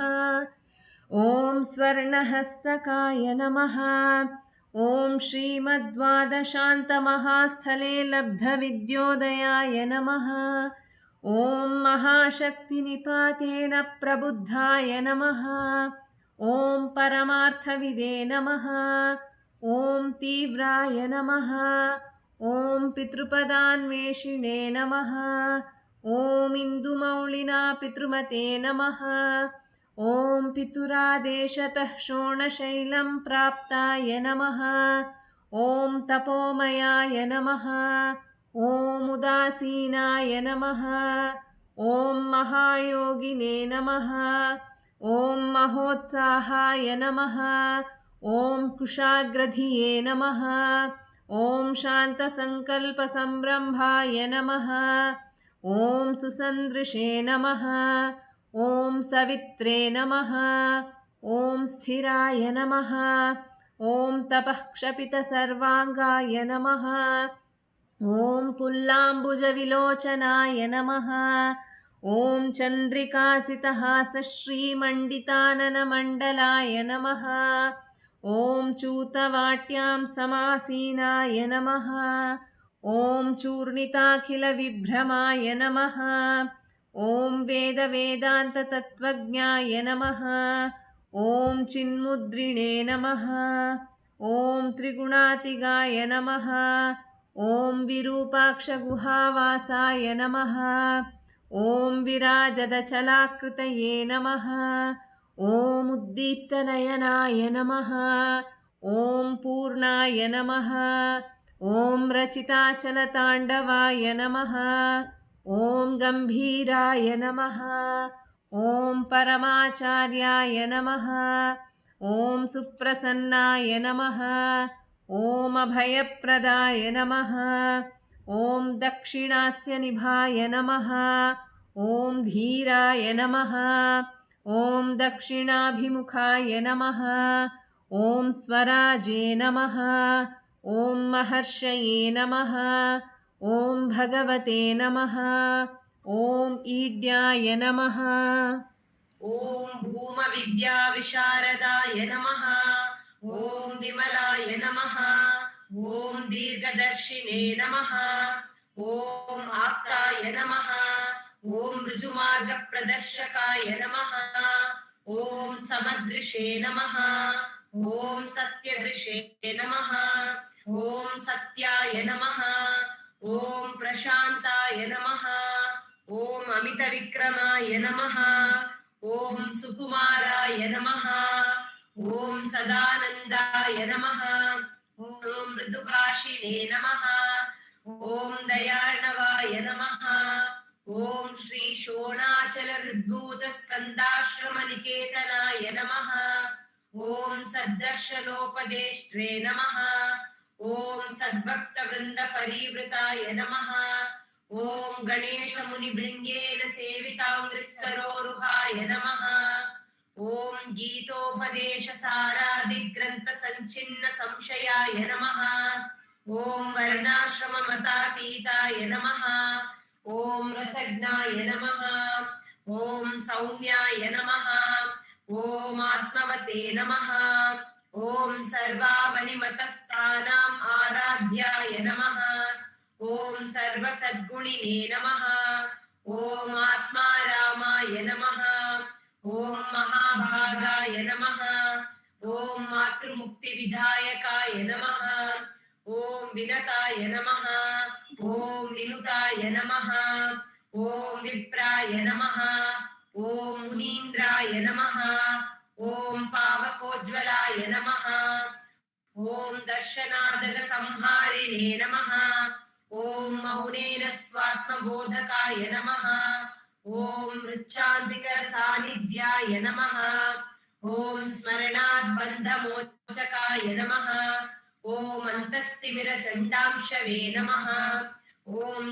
ॐ स्वर्णहस्तकाय नमः। ॐ श्रीमद्द्वादशान्तमहास्थले लब्धविद्योदयाय नमः। ॐ महाशक्तिनिपातेन प्रबुद्धाय नमः। ॐ परमार्थविदे नमः। ॐ तीव्राय नमः। ॐ पितृपदान्वेषिणे नमः। ॐ इन्दुमौलिना पितृमते नमः। ॐ पितुरादेशतः शोणशैलं प्राप्ताय नमः। ॐ तपोमयाय नमः। ॐ उदासीनाय नमः। ॐ महायोगिने नमः। ॐ महोत्साहाय नमः। ॐ कुशाग्रधिये नमः। ॐ शान्तसङ्कल्पसंरम्भाय नमः। ॐ सुसन्दृशे नमः। ॐ सवित्रे नमः। ॐ स्थिराय नमः। ॐ तपःक्षपितसर्वाङ्गाय नमः। ॐ पुल्लाम्बुजविलोचनाय नमः। ॐ चन्द्रिकासितहासश्रीमण्डिताननमण्डलाय नमः। ॐ चूतवाट्यां समासीनाय नमः। ॐ चूर्णिताखिलविभ्रमाय नमः। ॐ वेदवेदान्ततत्त्वज्ञाय नमः। ॐ चिन्मुद्रिणे नमः। ॐ त्रिगुणातिगाय नमः। ॐ विरूपाक्षगुहावासाय नमः। ॐ विराजदचलाकृतये नमः। ॐ उद्दीप्तनयनाय नमः। ॐ पूर्णाय नमः। ॐ रचिताचलताण्डवाय नमः। ॐ गम्भीराय नमः। ॐ परमाचार्याय नमः। ॐ सुप्रसन्नाय नमः। ॐ अभयप्रदाय नमः। ॐ दक्षिणास्यनिभाय नमः। ॐ धीराय नमः। ॐ दक्षिणाभिमुखाय नमः। ॐ स्वराजे नमः। ॐ महर्षये नमः। ॐ भगवते नमः। ॐ ईड्याय नमः। ॐ भूमविद्याविशारदाय नमः। ॐ विमलाय नमः। ॐ दीर्घदर्शिने नमः। ॐ आप्ताय नमः। ॐ ऋजुमार्गप्रदर्शकाय नमः। ॐ समदृशे नमः। ॐ सत्यदृशे नमः। ॐ सत्याय नमः। ॐ प्रशान्ताय नमः। ॐ अमितविक्रमाय नमः। ॐ सुकुमाराय नमः। ॐ सदानन्दाय नमः। ॐ मृदुभाषिणे नमः। ॐ दयार्णवाय नमः। ॐ श्री शोणाचलहृद्भूतस्कन्दाश्रमनिकेतनाय नमः। ॐ सद्दर्शनोपदेष्ट्रे नमः। ॐ सद्भक्तवृन्दपरिवृताय नमः। ॐ गणेशमुनिभृङ्गेन सेविताङ्घ्रिसरोरुहाय नमः। ॐ गीतोपदेशसारादिग्रन्थसञ्छिन्नसंशयाय नमः। ॐ वर्णाश्रममतातीताय नमः। ॐ रसज्ञाय नमः। ॐ सौम्याय नमः। ॐ आत्मवते नमः। ॐ सर्वावनिमतस्थानाम् आराध्याय नमः। ॐ सर्वसद्गुणिने नमः। ॐ आत्मारामाय नमः। ॐ महाभागाय नमः। ॐ मातृमुक्तिविधायकाय नमः। ॐ विनताय नमः। ॐ विनुताय नमः। ॐ विप्राय नमः। ॐ मुनीन्द्राय नमः। ॐ पावकोज्ज्वलाय नमः। ॐ दर्शनादगसंहारिणे नमः। ॐ मौनेन स्वात्मबोधकाय नमः। ॐ मृच्छान्तिकरसान्निध्याय नमः। ॐ स्मरणाद्बन्धमोचकाय नमः। ॐ अन्तस्तिमिरचण्डांशवे नमः। ॐ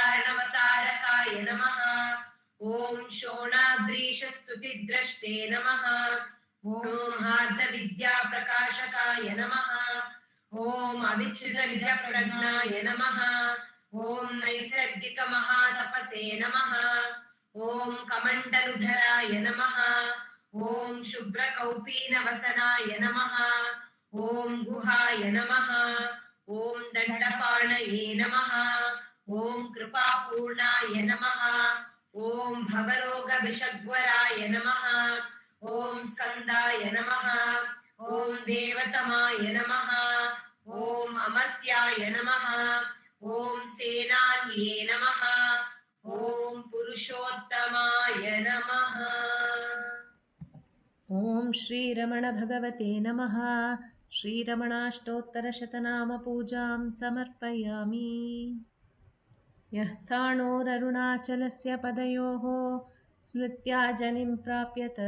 संसारार्णवतारकाय नमः। ॐ शोणाद्रीशस्तुतिद्रष्टे नमः। ॐ हार्दविद्याप्रकाशकाय नमः। ॐ अविच्युतनिजप्रज्ञाय नमः। ॐ नैसर्गिकमहातपसे नमः। ॐ कमण्डलुधराय नमः। ॐ शुभ्रकौपीनवसनाय नमः। ॐ गुहाय नमः। ॐ दण्डपाणये नमः। ॐ कृपापूर्णाय नमः। ॐ भवरोगविषग्वराय नमः। ॐ स्कन्दाय नमः। ॐ देवतमाय नमः। ॐ अमर्त्याय नमः। ॐ सेनान्ये नमः। ॐ पुरुषोत्तमाय नमः। ॐ श्रीरमणभगवते नमः। श्रीरमणाष्टोत्तरशतनामपूजां समर्पयामि। यः स्थाणोररुणाचलस्य पदयोः स्मृत्या जनिं प्राप्यत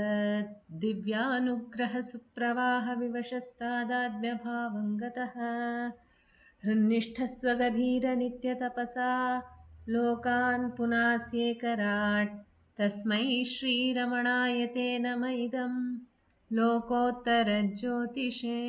दिव्यानुग्रहसुप्रवाहविवशस्तादात्म्यभावं गतः हृन्निष्ठस्वगभीरनित्यतपसा लोकान् पुनास्येकराट् तस्मै श्रीरमणाय ते नम इदं लोकोत्तरज्योतिषे।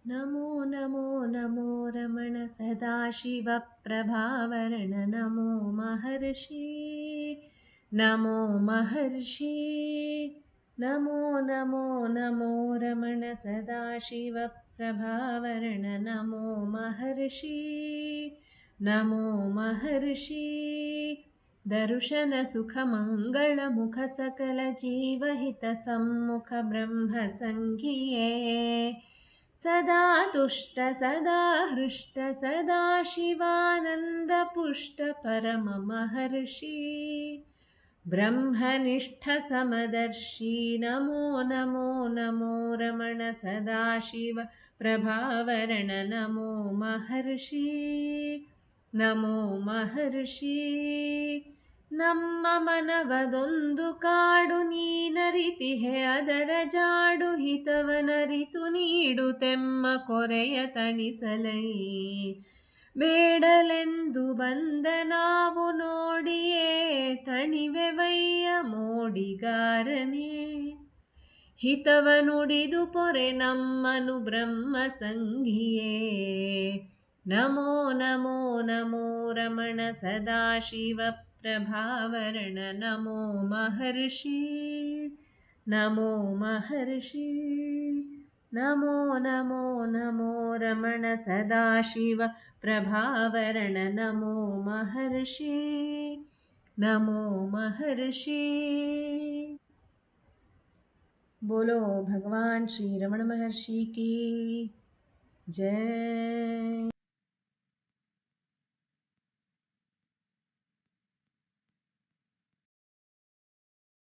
नमो नमो नमो रमण सदाशिवप्रभावरण नमो महर्षि नमो महर्षि नमो नमो नमो रमण सदाशिवप्रभावरण नमो महर्षि नमो महर्षि दर्शनसुखमङ्गलमुखसकलजीवहितसम्मुख ब्रह्मसङ्गिये सदा तुष्ट सदा हृष्ट सदा शिवानन्दपुष्ट परममहर्षि ब्रह्मनिष्ठ समदर्शी नमो नमो नमो रमण सदाशिव प्रभावरण नमो महर्षि नमो महर्षि ನಮ್ಮ ಮನವದೊಂದು ಕಾಡು ನೀನರಿತಿಹೆ ಅದರ ಜಾಡು ಹಿತವನರಿತು ನೀಡುತ್ತೆಮ್ಮ ಕೊರೆಯ ತಣಿಸಲೈ ಬೇಡಲೆಂದು ಬಂದ ನಾವು ನೋಡಿಯೇ ತಣಿವೆವಯ್ಯ ಮೋಡಿಗಾರನೇ ಹಿತವ ನುಡಿದು ಪೊರೆ ನಮ್ಮನು ಬ್ರಹ್ಮ ಸಂಘಿಯೇ ನಮೋ ನಮೋ ನಮೋ ರಮಣ ಸದಾಶಿವ प्रभावरण नमो महर्षि नमो महर्षि नमो नमो नमो रमण सदाशिव प्रभावरण नमो महर्षि नमो महर्षि। बोलो भगवान श्री रमण महर्षि की जय।